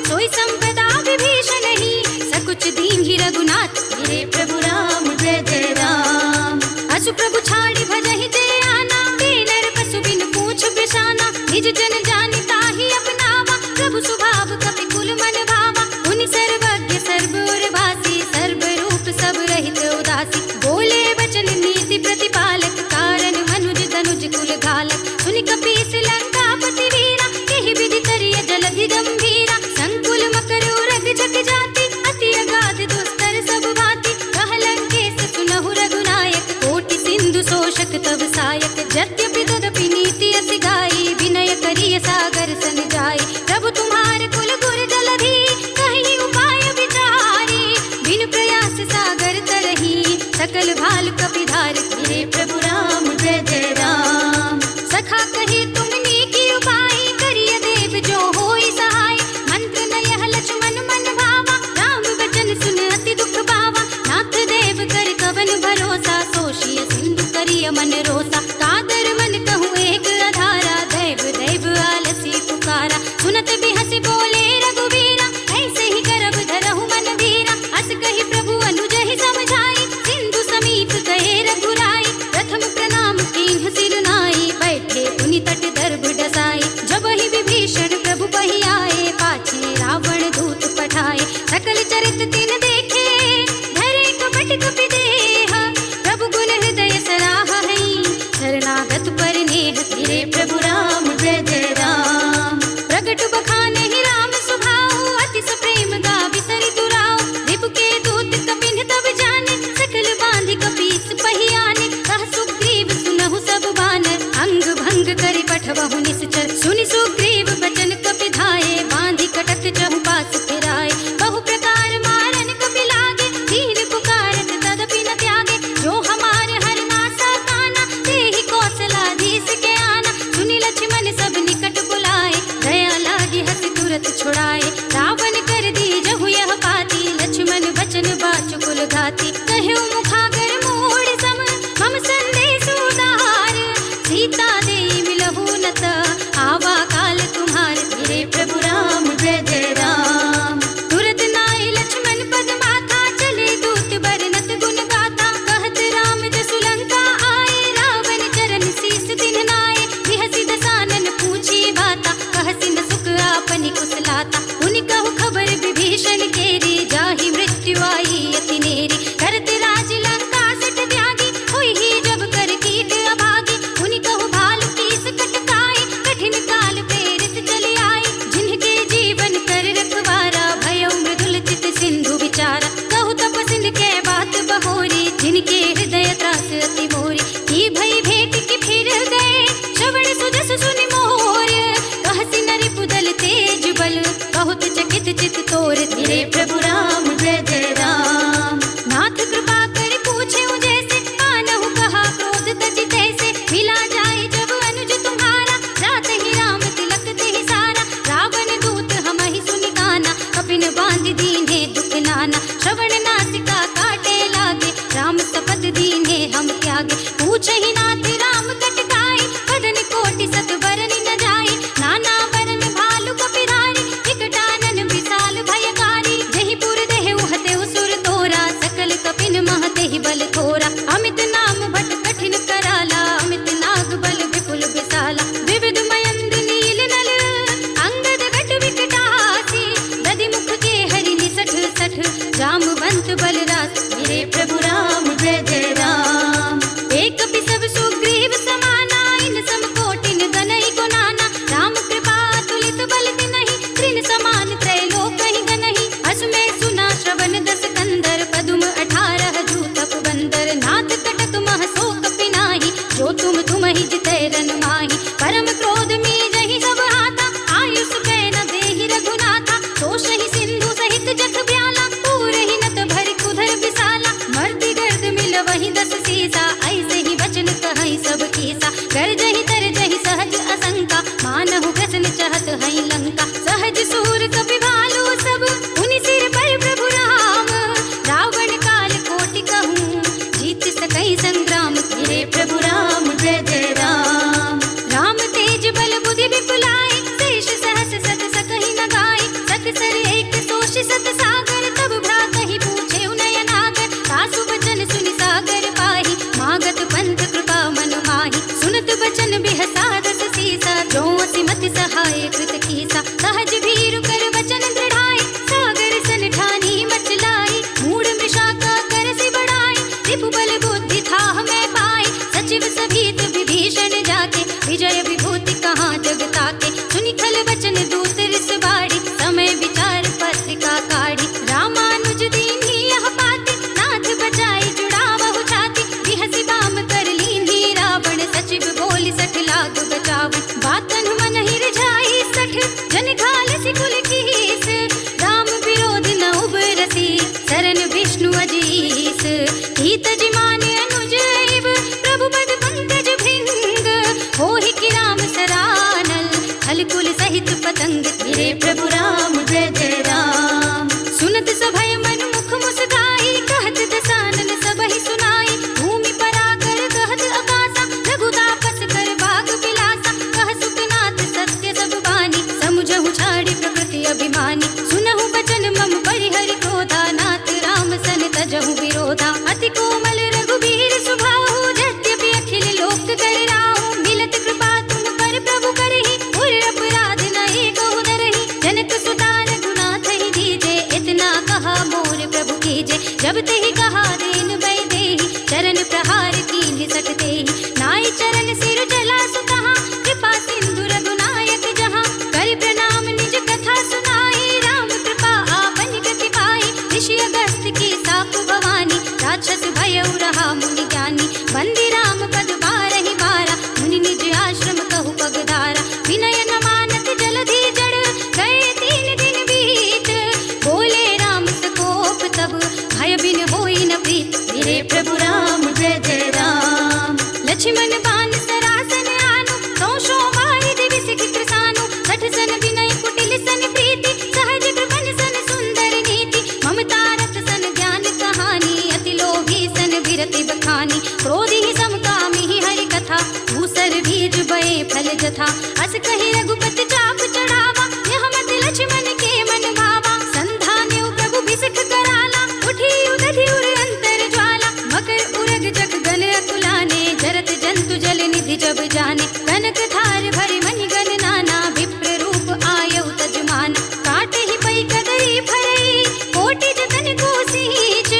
सोई संपदा विभीषण ही, सकुच दीन्हि रघुनाथ। तेरे प्रभु राम जय जय राम। असु प्रभु छाड़ी भजहि जय आना, नर पशु बिन पूछ बिशाना। निज जन जानि ताहि अपनावा, प्रभु स्वभाव कपि कुल मन भावा। मुनि सर्वज्ञ सर्व उर भासी, सर्व रूप सब रहित उदासी। बोले वचन नीति प्रतिपालक, कारण मनुज तनुज कुल घालक। सुनि कपीस लंकापति वीरा, एहि विधि करिय जलधि गंभीरा। संकुल मकर उरग जग जाति, अति अगाध दुस्तर सब भांति। कह लंकेश सुनहु रघुनायक, कोटि सिंधु शोषक तब सायक। यद्यपि तदपि नीति असि गाई, विनय करिय सागर सन जाई। प्रभु तुम्हार कुल गुर जलधि, कहीं उपाय विचारी। बिन प्रयास सागर तरही, सकल भाल कपिधार। तेरे प्रभु राम जय जय राम। सखा कही तुमने की उपाय, करिय देव जो होई सहाय। मंत्र नयह लक्ष्मण मन भावा, राम वचन सुन अति दुख पावा। नाथ देव कर कवन भरोसा, सोषिय सिंधु करिय मन रोसा। कादर मन कहूँ एक अधारा, दैव दैव आलसी पुकारा। सुनत भी हंसी बोले रघुवीरा, ऐसे ही करब धरहु मन धीरा। हस कही प्रभु अनुज ही समझाई, सिंधु समीप गए रघुराई। प्रथम प्रणाम कीन्ह सिर नाई, बैठे पुनि तट दर्भ डसाई। जब ही विभीषण प्रभु बहि आए, पाछे रावण दूत पठाए। सकल चरित तिन देखे, धरे कपट कपि देह। प्रभु गुण हृदय सराहा हई, शरणागत पर नेह। तेरे प्रभु राम जय जय राम। प्रगट बखाने ही राम स्वभाव, अति सप्रेम गा बिसरि दुराव। रिपु के दूत कपिन तब भंग करी पठवहु निश्चर, सुनि सुग्रीव बचन कपि धाये, बांधि कटक चहु पास फिराए। बहु प्रकार मारन कपि लागे, दीन पुकारत तदपि न त्यागे। जो हमारे हर नासा काना, तेहि कौशलाधीश के आना। सुनि लक्ष्मण सब निकट बुलाए, दया लागी हसि तुरत छुड़ाए। रावण कर दीजहु यह पाती, लक्ष्मण बचन बाचुकुल घाती। कह्यो मुखागर मोड़ सम, मम संदेश उदार। सीता देई मिलहु नत, आवा काल तुम्हार। धीरे प्रभु राम जय जय राम। तुरत नाई लक्ष्मण पद माथा, चले दूत बरनत गुण गाथा। कहत राम जसु लंका आए, रावण चरण शीस दिन नाए। बिहसि दसानन पूछी बाता, कहसि न सुख आपनि कुशलाता। उनि कहु खबर विभीषण केरी, जाहि मृत्यु आई अति नेरी। करत राज लंका सठ त्यागी, होइहि जब कर कीट अभागी। उनि कहु भाल कीस कटकाए, कठिन काल प्रेरित चली आए। जिनके जीवन कर रखवारा, भयउ मृदुल चित सिंधु विचारा। कहु तपसिन के बात बहोरी, जिनके हृदय त्रास अति मोरी। की भई भेंट की फिर गए, श्रवण सुजस सुनि मोर। कहसि नरि पुदल तेज बल, बहुत चकित चित तोर। धीरे प्रभु राम जय जय राम। नाथ कृपा कर पूछे जैसे, कानहु कहा क्रोध तजि तैसे। मिला जाए जब अनुज तुम्हारा, रात ही राम तिलक तेहि सारा। रावण दूत हमहि सुनि गाना, कपिन बांधि दीन्हे दुख नाना। श्रवण नासिका काटे लागे, राम शपथ दीन्हे हम त्यागे। पूछहि नाथ राम कटकाई, बदन कोटि सत बरनि न जाई। नाना बरन भालु कपिरारी, विकटानन विशाल भयकारी। जहि पुर देहु हतेउ सुर तोरा, सकल कपिन महतेहि बल थोरा। अमित नाम भट कठिन कराला, अमित नाग बल विपुल विशाला। विविध मयंद नील नल, अंगद गट विकटासी। दधि मुख के हरि निसठ सठ, जामवंत बलरास। मेरे प्रभु राम जय जय राम। एक कपि सब सुग्रीव समाना, इन सम कोटिन गनई गुनाना। राम कृपा तुलित बल तिनहि, तृण समान त्रैलोक ही गनहि। अस में सुना श्रवण दस कंदर, पदुम 18 जूतप बंदर। नाथ कटक मह सो कपि नाही, जो तुम ही जितै रन माही। परम क्रोध मीजहि सब हाथा, आयुष कै न देहि रघुनाथा। तोषहि सिंधु सहित जथ ब्याला, पूरहि नत भरि कुधर विशाला। मर्दि गर्द मिलवहि दस सीसा, ऐसे ही वचन कहै सब कीसा। गर्जहि तरजहि सहज असंका, मानहु ग्रसन चहत हई लंका। सहज सूर कपि भालु सब, उनि सिर पर प्रभु राम। रावण काल कोटि कहूँ, जीत सकै संग्राम। धीरे प्रभु राम जय जय राम। राम तेज बल बुद्धि विपुलाए, शेष सहस सत सकहि न गाए। सत सर एक सोष सत सागर, तब भ्रातहि पूछे नयनागर। सासु बचन सुनि सागर पाहि, मागत पंथ कृपा मन माहि। सुनत बचन बिहसा दस सीसा, जो असिमति सहाय कृत कीसा। सहज भीरु कर वचन दृढ़ाए, सागर सन ठानी मचलाई। मूढ़ मृषा का करसि बढ़ाई, रिपु बल बुद्धि थाह में पाए। सचिव सभीत विभीषण जाके, विजय विभूति कहाँ जग ताके। सुनि खल वचन दूत रिस बाड़ी, समय विचार पत्रिका काढ़ी। रामानुज दीन्ही यह पाती, नाथ बचाई जुड़ावहु छाती। बिहसि बाम कर लीन्ही रावण, सचिव बोलि सठ लाग बचावन। बातन मन ही रिझाई सठ, जन घाल सिकुल कीस। राम विरोध न उबरसी, शरण विष्णु अजीस। हित जिमान अनुज एव, प्रभु पद पंकज भृंग। होहि कि राम सरानल, खल कुल सहित पतंग। मेरे प्रभु राम जय जय राम। सुनत सभय मन मुख मुस्काई, कहत दसानन सबहि सुनाई। भूमि पराकर कहत आकाशा, रघु तापस कर बाग बिलासा। कह सुखनाथ सत्य सब बानी, समुझहु छाड़ी प्रकृति अभिमानी। सुनहु बचन मम परिहरि क्रोधा, नाथ राम सन तजहु विरोधा। अति कोमल रघुबीर सुभाहु, यद्यपि अखिल लोक कर राहु। मिलत कृपा तुम पर प्रभु करहि, उर अपराध न एको धरहि। जनक सुता रघुनाथ ही दीजे, इतना कहा मोर प्रभु कीजे। जब तेहि कहा देन भय देहि, चरण प्रहार कीन्हि सठ तेहि। नाई चरण सिर जला सुतहाँ, कृपा सिंधु रघुनायक जहाँ। कर प्रणाम निज कथा सुनाई, राम कृपा आपन गति पाई। ऋषि अगस्त्य की साप भवानी, राक्षस भयउ रहा मुनि ज्ञानी। बंदी राम पद बारहि बारा, मुनि निज आश्रम कहु फल बीज बए फल जथा। अस कहि रघुपति चाप चढ़ावा, यह मत लक्ष्मण के मन भावा। संधान्यो प्रभु बिसख कराला, उठी उदधि उर अंतर ज्वाला। मकर उरग जग गण अकुलाने, जरत जंतु जल निधि जब जाने। कनक थार भरि मणि गण नाना, विप्र रूप आयउ तजमान। काटे ही पै कदरी भरई, कोटि जतन को सींच।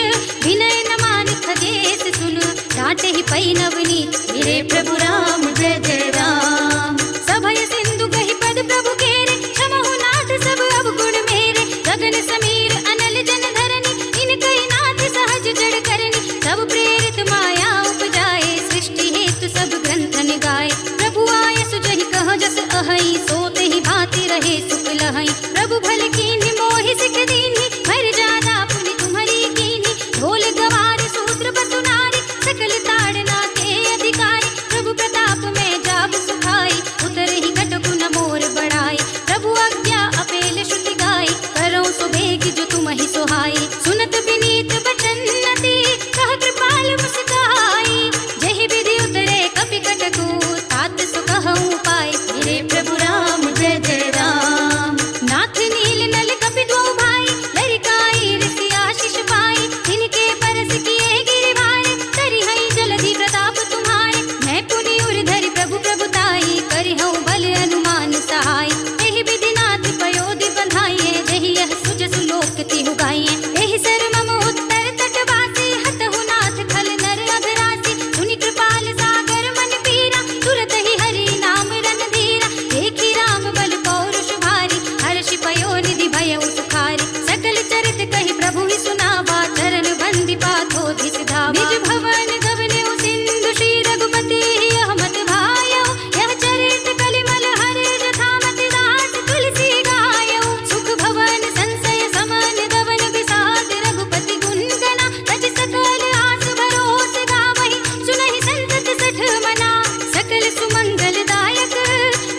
विनय न मान खगेश सुन, डांटे ही पै नवनीत। मेरे प्रभु राम जय जय राम। सभय सिंधु कहि पद प्रभु केरे, क्षमहु नाथ सब अवगुण मेरे। गगन समीर अनल जन धरनी, इनकहि नाथ सहज जड़ करनी। तब प्रेरित माया उपजाए, सृष्टि हेतु सब ग्रंथन गाए। प्रभु आय सुजहि कह जस अहै, सोत ही भांति रहे सुख लहै। प्रभु भल कीन्हि मोहि सिख दीन्हि, मर जाना पुनि तुम्हरी कीन्हि। ढोल गवार सूत्र बसु नारी, सकल ताड़ना के अधिकारी। प्रभु प्रताप में जाब सुखाई, उतरहि कटकु न मोर बढ़ाई। प्रभु आज्ञा अपेल श्रुति गाई, करौ सुबेग जो तुमहि सोहाई। सुनत विनीत बचन नति, कह कृपाल मुस्काई। जहि विधि उतरे कपि कटकु, तात सुकहउ पाई। मेरे प्रभु राम जय जय राम। नाथ नील नल कपि दो भाई, लरिकाई ऋषि आशीष पाई। तिनके परस किए गिरिवारे, करिहै जलधि प्रताप तुम्हारे। मैं पुनि उर धरि प्रभु प्रभुताई, करिहउ बल अनुमान सहाय। एहि विधि नाथ पयोधि बंधाइए, जहि यह सुजसु लोक तिहु गाइए। एहि सर मम उत्तर तटवासी, हतहु नाथ खल नर अघरासी। सुनि कृपाल सागर मन पीरा, तुरत ही हरि नाम रणधीरा। देखि राम बल पौरुष भारी, हर्षि पयोनिधि भयउ सुखारी। सकल चरित कहि प्रभु ही सुनावा, चरण बंदी पाथोधि सिधावा। निज भवन गवनेउ सिंधु, श्री रघुपति यह मत भायौ। यह चरित कलिमल हरे, जथा मति दास तुलसी गायौ। सुख भवन संशय समन, गवन विषाद रघुपति गुण गना। तज सकल आस भरोस गावहि, सुनहि संतत सठ मना। सकल सुमंगल दायक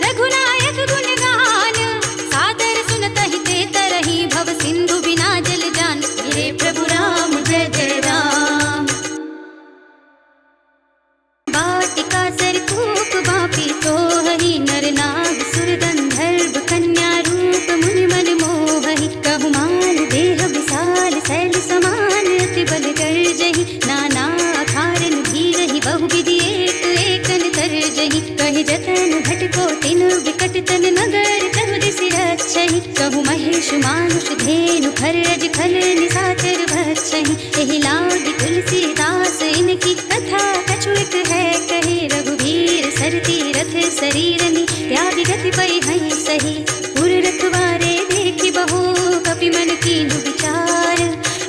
रघुनायक गुण गान, सादर सुनतहि ते तरहि भव सिंधु बिना जल जान। मेरे प्रभु राम जय जय राम। वाटिका सरकूप बापी सोहहि, नर नाग सुर गंधर्व कन्या रूप मुनि मन मोहहि। कहु माल देह विशाल शैल समान, अति बल गर्जहि। नाना अखारन धीरहि, बहु विधि एक एकन तरजहि। कहि जतन घटको तिन विकट तन, नगर तहु दिसि रक्षहि। कहु महेश मानुष धेनु, खरज खल निशाचर भक्षहि। एहि लागी तुलसीदास, इनकी कथा कछुक है कहे। रघुवीर सर तीरथ शरीरनि, त्याग गति पै हई सही। उर रखवारे देखि बहु, कपि मन कीन्हु विचार।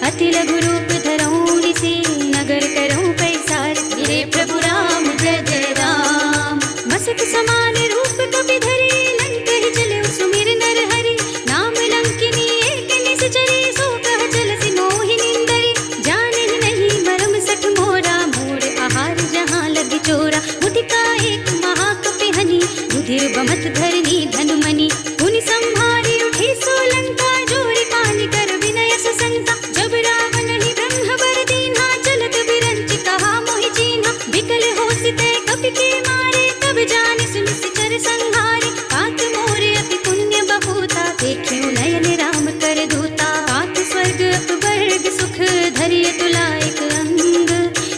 अति लघु रूप धरऊ निसि, नगर करऊ पैसार। मेरे प्रभु राम जय जय राम। मसक समान रूप कपि धरि, लंक ही चले सुमिर नर हरि। नाम लंकिनी एक निश्चरी, सो कह चलसि मोहि निंदरी। जानहि नहीं मरम सठ मोरा, मोर आहार जहाँ लग चोरा। मुटिका एक महाकपि हनि, रुधिर बमत धरनी धनुमनि। पुनि संहारी उठी सोलंका, जोरि कानि कर विनय ससंका। जब रावण ही ब्रह्म वर दीन्हा, चलत बिरंचि कहा मोहि चीन्हा। विकल होसिते कपि के मारे, तब जानि सुनि सिचर संहारे। तात मोर अति पुण्य बहुता, देखियो नयन राम कर दूता। तात स्वर्ग अपवर्ग सुख, धरिय तुलायक अंग।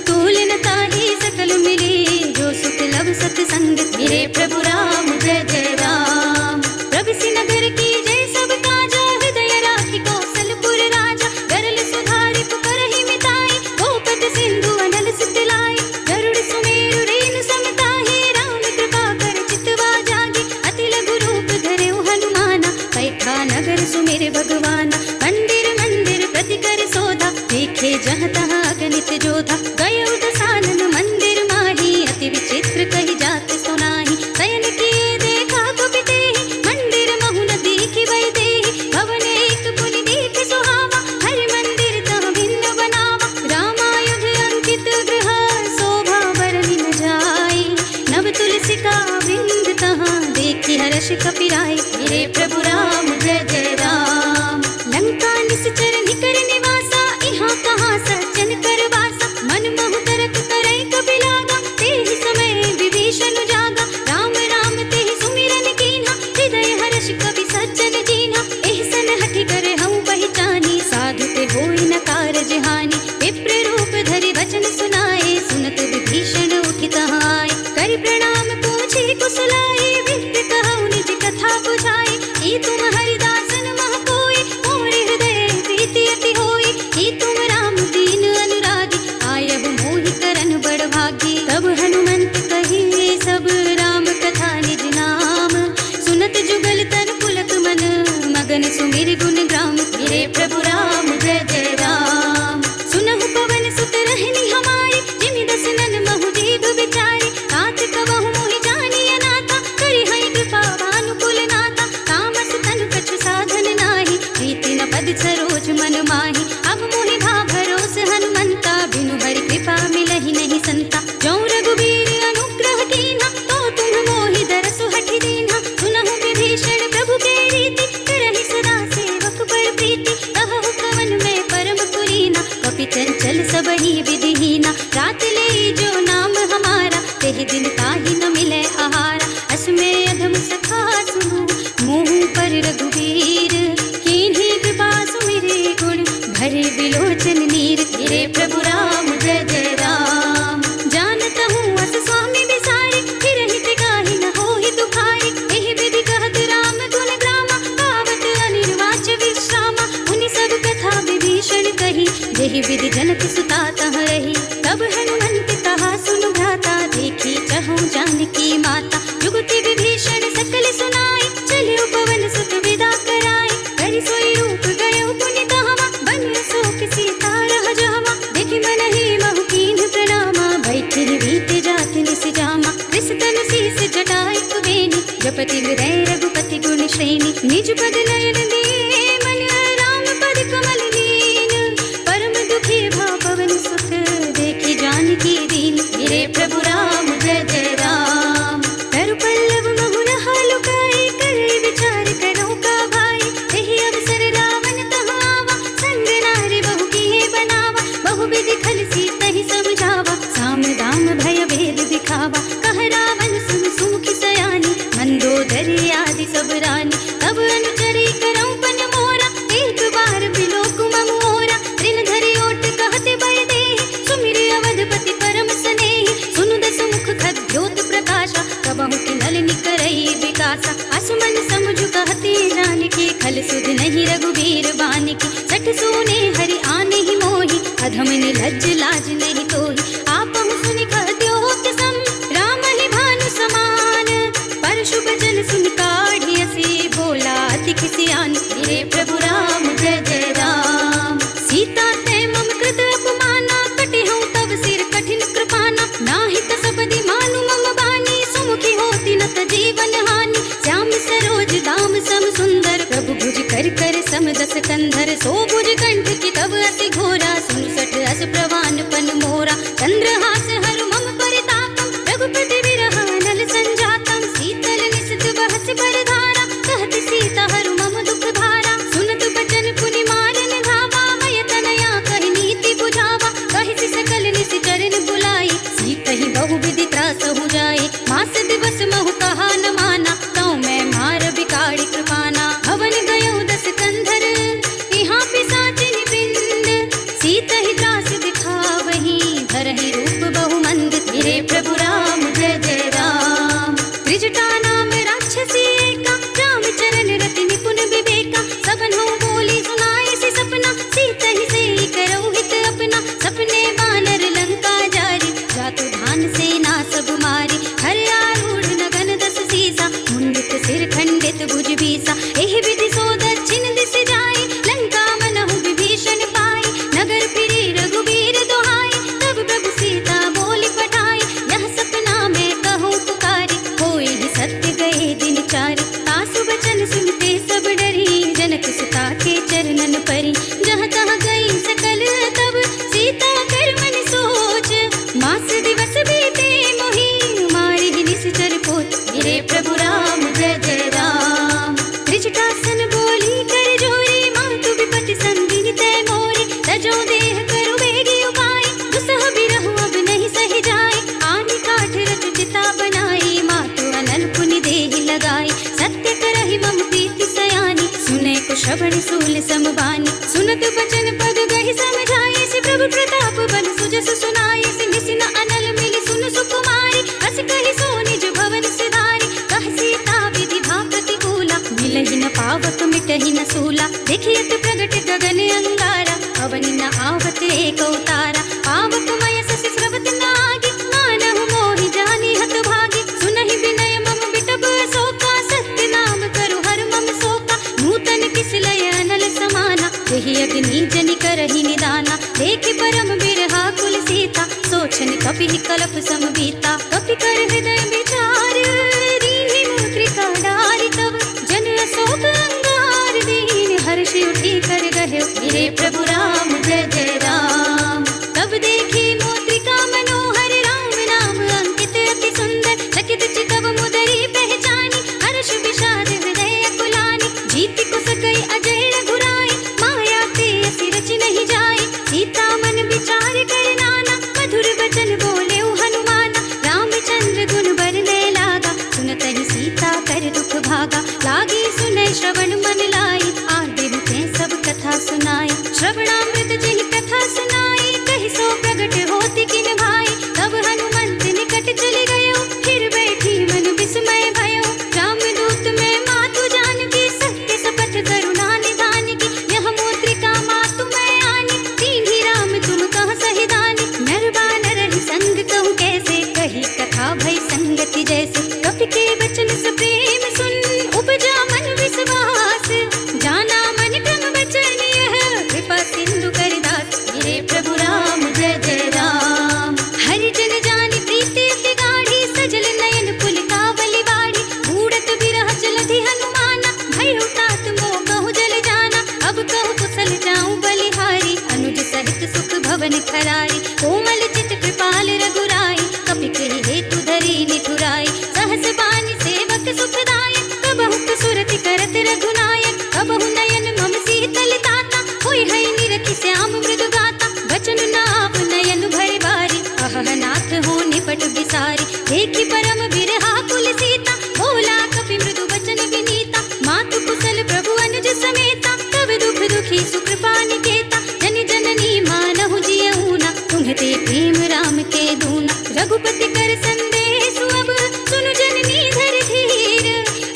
तुलन ताहि सकल मिले, जो सुख लब सत्संग। मेरे प्रभु राम जय जय राम। प्रभुसि नगर की जय सब काजा, हृदय राखि कौशलपुर राजा। गरल सुधारि पुकारहि मिताई, गोपद सिंधु अनल सुत लाई। गरुड़ सुमेरु रेणु समताहि, राम कृपा कर चितवा जागे। अति लघु रूप धरेउ हनुमाना, बैठा नगर सुमेर भगवाना। मंदिर मंदिर प्रति कर सोधा, देखे जहाँ तहाँ अगणित जोधा। गयउ दसानन मंदिर माही, अति विचित्र कहि जात सुनाही। शयन किए देखा कपि तेहि, मंदिर महु न देखि वै देहि। भवन एक पुनि देख सुहावा, हरि मंदिर तह भिन्न बनावा। रामायुध अंकित गृह, शोभा बरनि न जाई। नव तुलसी का वृंद तहाँ, देखि हर्ष कपि राई। मेरे प्रभु राम जय जय राम। लंका निश्चर निकर निवासा, इहाँ कहाँ सज्जन कर वासा। मन महु तरक तरई कपि लागा, तेहि समय विभीषण जागा। ही कुशलाई विप्र कहु निज कथा बुझाई। ही तुम हरिदासन मह कोई मोरे हृदय प्रीति अति होई। ही तुम राम दीन अनुरागी आयहु मोहि करन बड़ भागी। तब हनुमंत कहिए सब राम कथा निज नाम सुनत जुगल तन पुलक मन मगन सुमिर गुण ग्राम। मेरे प्रभु राम जय जय राम सुनहु पवन सुत रहनी हमारी। जिमि दसनन महु दीव बिचारी तात कबहु मोहि जानिय नाथा। करि हई कृपा भानुकुल नाथा तामस तनु कछु साधन नाही। प्रीति न पद सरोज मन माही अब मोहि भा भरोस हनुमंता। बिनु हरि कृपा मिलहि नहीं संता। जो रघुबीर अनुग्रह कीन्हा तो तुम मोहि दरसु हठि दीन्हा। सुनहु विभीषण प्रभु के रीति करहि सदा सेवक बड़ प्रीति। कहु कवन में परम पुरीना कपि चंचल सबहि विधिहीना। रात ले जो नाम हमारा तेहि दिन ताहि न मिले आहारा। असमे अधम सखा सुनु मुँह पर रघुबीर कीन्ही कृपा सुमिरे गुण भरे बिलोचन नीर। तेरे प्रभु राम जय जय राम जानत हूँ अस स्वामी बिसारी। फिर हित गाहि न होहि दुखारी। एहि विधि कहत राम गुण ग्रामा गावत अनिर्वाच विश्रामा। मुनि सब कथा विभीषण कही जेहि विधि जनक सुता तह रही। तब हनुमंत कहा सुनु भ्राता देखी चहु जानकी माता। जुगति विभीषण सकल सुनाई चलियो पवन सुत विदा कराई। करि सोई रूप गयो पुनि तहवा बन सोक सीता रह जहवा। देखि मनहि महु कीन्ह प्रणामा बैठि बीते जात निस जामा। कृष तनु शीस जटाई कुबेनी जपति हृदय रघुपति गुण श्रेणी। निज पद नयन दिए मन राम पद कमल लीन। परम दुखी भा पवन सुख देखि जानकी दीन। मेरे प्रभु राम जय जय राम तरु पल्लव महु रहा लुकाई। कर विचार करो का भाई एहि अवसर रावण तह आवा। संग नारी बहु किए बनावा बहु विधि खल सीतहि समझावा। साम दाम भय भेद दिखावा कह रावण सुन सुमुखी सयानी। मंदोदरी आदि सब रानी तब अनुचरी करऊं पन मोरा। एक बार बिलोक मम मोरा ऋण धरि ओट कहते बय देहि। सुमिर अवधपति परम स्नेहि सुनु दस मुख खद्योत प्रकाशा। कबहु किन्नल निकरई विकासा असमन समझु कहते जानकी। खल सुध नहीं रघुबीर बानिकी सठ सोने हरि आने ही मोहि। अधम ने लज्ज लाज नहीं तोहि आपहु सुनि कहद्योत सम। राम ही भानु समान परशु बचन सुन काढ़ी असी बोला अति किसियान। मेरे प्रभु राम जय जय राम सीता ते मम कृत अपमाना। कटे हूँ तब सिर कठिन कृपाना नाहि त सबदि मानु मम बानी। सुमुखी होती न त जीवन हानि श्याम सरोज दाम सम सुंदर। प्रभु भुज कर कर सम दस कंधर सो भुज कंठ की तब अति घोरा। सुन सठ अस प्रवान पन मोरा चंद्रहास हरु मम परितापम। रघुपति विरह नल संजातम शीतल निसित बहस बरधारा। कहत सीता हरु मम दुख भारा सुनत बचन पुनि मारन धावा। मय तनया कहि नीति बुझावा कहि सकल निस चरण बुलाई। सीतहि बहु विधि त्रास हो जाए मास दिवस महु कहा न माना। तौ मैं मार बिगाड़ी कृपाना हवन गयो दस कंधर। यहाँ पिशाचिन बिंद सीतहि त्रास दिखावहि धरहि रूप बहु मंद। मेरे प्रभु राम जय जय राम त्रिजटा नाम राक्षसी एका। राम चरण रति निपुण विवेका सबन हो बोली सुनाए से सपना। सीतहि से करौ हित अपना सपने बानर लंका जारी। जातु धान सेना सब मारी हर आरूढ़ नगन दस सीसा। मुंडित सिर खंडित भुज बीसा एहि विधि सो दक्षिण दिस जाई। लंका मनहु विभीषण पाई नगर फिरी रघुबीर दोहाई। तब प्रभु सीता बोली पठाई यह सपना मैं कहूँ पुकारी। होई ही सत्य गए दिन चारि तासु बचन सुनते सब डरी। जनक सुता के चरणन परी जहाँ तहाँ गई सकल तब। सीता कर मन सोच मास दिवस बीते मोहि मारि ही निश्चर पोत। मेरे प्रभु राम जय जय राम त्रिजटासन बोली कर जोरी। मातु विपति संगिनी तै मोरी तजो देह करु बेगी उपाय। दुसह बिरहु अब नहीं सहि जाए आनि काठ रचु चिता बनाई। मातु अनल पुनि देहि लगाई सत्य करहि मम प्रीति सयानी। सुने को श्रवण सूल समबानी सुनत बचन पद गहि समझाए। से प्रभु प्रताप बन सुजस सुनाए। से निसिन अनल मिलि सुन सुकुमारी अस कहि सो निज भवन सिधारी। कहीं न सूला, देखियत प्रगट गगन अंगारा, अवनि न आवत एक अवतारा, पावक मय ससि स्रवत नागी, मानहु मोहि जानी हत भागी, सुनहि विनय मम बिटब अशोका, सत्य नाम करु हर मम शोका, नूतन किस लय अनल समाना, यही अग्नि जनि करहि निदाना, देखि परम बिरहा कुल सीता, सोचन कपि कलप समबीता, कपि कर हृदय विचार, दीन्हि मुद्रिका डारि तब, जन अशोक अंगार दीन, हर्षि उठी कर गहे मेरे प्रभु राम जय जय राम। तब देखी मुद्रिका मनोहर, राम नाम अंकित अति सुंदर, चकित चितव मुदरी पहचानी, हर्ष विषाद हृदय अकुलानी, जीति को सकई अजय रघुराई, माया ते असी रच नहीं जाई, सीता मन विचार कर नाना, मधुर वचन बोले हनुमाना, रामचंद्र गुण बरने लागा, सुनतहि सीता कर दुख भागा, लागी सुने श्रवण मन लाई, आगे मुझे सब कथा सुनाई, श्रवणामृत जिहि कथा सुनाई, कहि सो प्रगट होति किन भाई, तब हनुमंत निकट चले गयो, फिर बैठी मन विस्मय भयो, रामदूत में मातु जानकी, सत्य शपथ करुणा निधान की, यह मुद्रिका मातु मैं आनी, दीन्हि राम तुम कह सहि दानी, नर बानर ही संग कहूँ कैसे, कही कथा भई संगति जैसे, कपि के वचन से प्रेम सुन, उपजा मन विश्वास, जाना मन क्रम वचन यह, कृपा सिंधु करिदास, मेरे प्रभु राम जय जय राम। हरि जन जानि प्रीति अति गाढ़ी, सजल नयन पुलकावली बाढ़ी, बूढ़त बिरह जलधि हनुमाना, भय तात मोह कहूँ जल जाना, अब कहूँ कुशल जाऊँ बलिहारी, अनुज सहित सुख भवन खरारी, कोमल चित कृपाल रघुराई, कपि के हेतु धरी निठुराई, सहस बानी सेवक सुखदायक, कबहु सुरति करत रघुनायक, कबहु नयन मम शीतल ताता, होय है निरखि श्याम मृदु गाता, वचन नाव नयन भरि बारी, अहह नाथ हो निपट बिसारी, देखि परम बिरहा कुल सीता, बोला कपि मृदु वचन विनीता, मातु कुशल प्रभु अनुज समेता, तब दुख दुखी सुकृपा निकेता, जन जननी मानहु जियऊना, तुम्हते प्रेम राम के दूना, रघुपति कर संदेश अब, सुनु जननी धर धीर,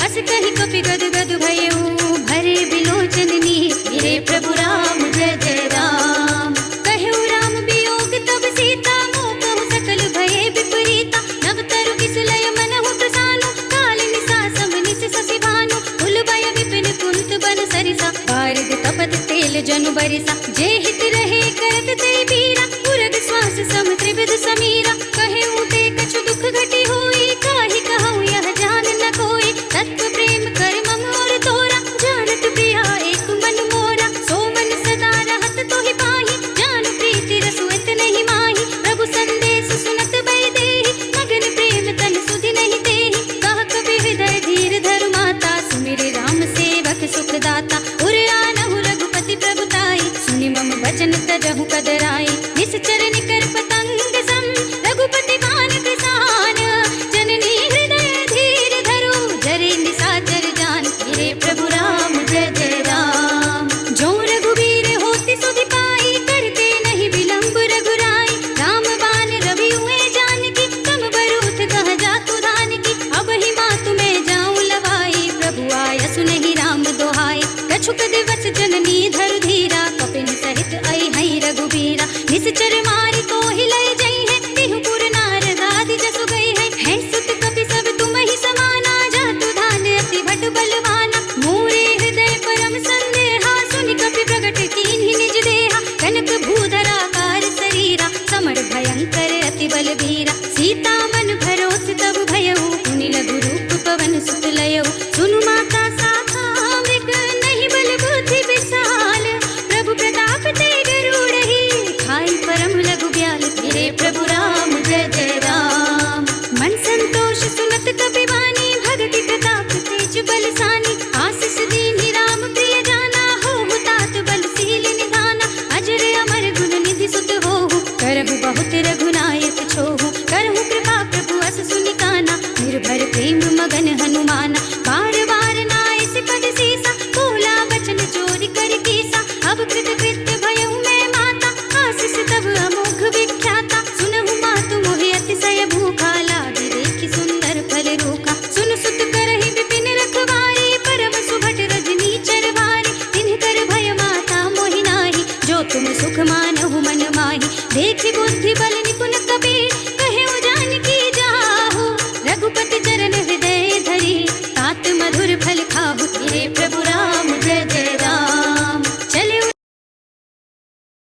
अस कहि कपि गद गद भयऊ, भरे बिलोचन नीर, मेरे प्रभु राम जय जय राम। कहऊ राम वियोग तब सीता, मोह कहु सकल भये विपरीता, नव तरु किस लय मनहु प्रसानु, काल निसा सम निस शशि भानु, उलबय विपिन कुंत बन सरिसा, बारिद तपत तेल जनु बरिसा, जे हित रहे करत ते पीरा, उरग श्वास सम त्रिविध समीरा, कहऊ ते कछु दुख घटी होई, काहि कहूँ यह जान न कोई, तत्व प्रेम कर मम और तोरा, जानत प्रिया एक मन मोरा, सो मन सदा रहत तोहि पाहि, जान प्रीति रसुइत नहीं माही, प्रभु संदेश सुनत बै देहि, मगन प्रेम तन सुधि नहीं तेहि, कह कपि हृदय धीर धरु माता, सुमिर राम सेवक सुख दाता, उर आनहु रघुपति प्रभुताई, सुनि मम वचन तजहु कदराई, निश्चर निकर पतंग सम, रघुपति बान किसान, जननी हृदय धीर धरु, जरे निशाचर जान, मेरे प्रभु राम जय जय राम। जो रघुवीर होति सुधि पाई, करते नहीं विलंब रघुराई, राम बान रवि हुए जानकी, कम बरूथ कह जातु धानकी, अब ही मातु में जाऊं लवाई, प्रभु आय सुनहि राम दोहाई, कछुक दिवस जननी धरु धीरा, कपिन सहित आई हई रघुबीरा, निश्चर मारी को हिलय जई है, तिहु पुर नार गादि जसु गई है सुत कपि सब तुम ही समाना, जातु धान अति भट बलवाना, मोरे हृदय परम संदेहा, सुनि कपि प्रगट कीन्हि निज देहा, कनक भूधरा कार शरीरा, समर भयंकर अति बलबीरा, सीता मन भरोस तब भयऊ, मुनि लघु रूप पवन सुत लयऊ, सुनु माता साखा मृग, नहीं बल बुद्धि विशाल, प्रभु प्रताप ते गरुड़हि, खाई परम लघु ब्याल, मेरे प्रभु राम जय जय राम। मन संतोष सुनत कपि वाणी, भगति प्रताप तेज बलसानी, आशीष दीन्हि राम प्रिय जाना, होहु तात बलशील निधाना, अजर अमर गुण निधि सुत होहु, करहु बहुत रघुनायक छोहु, करहु कृपा प्रभु अस सुनि काना, निर्भर प्रेम मगन हनुमाना, बार बार नाय सिपद सीसा, बोला बचन चोरी कर कीसा, अब कृत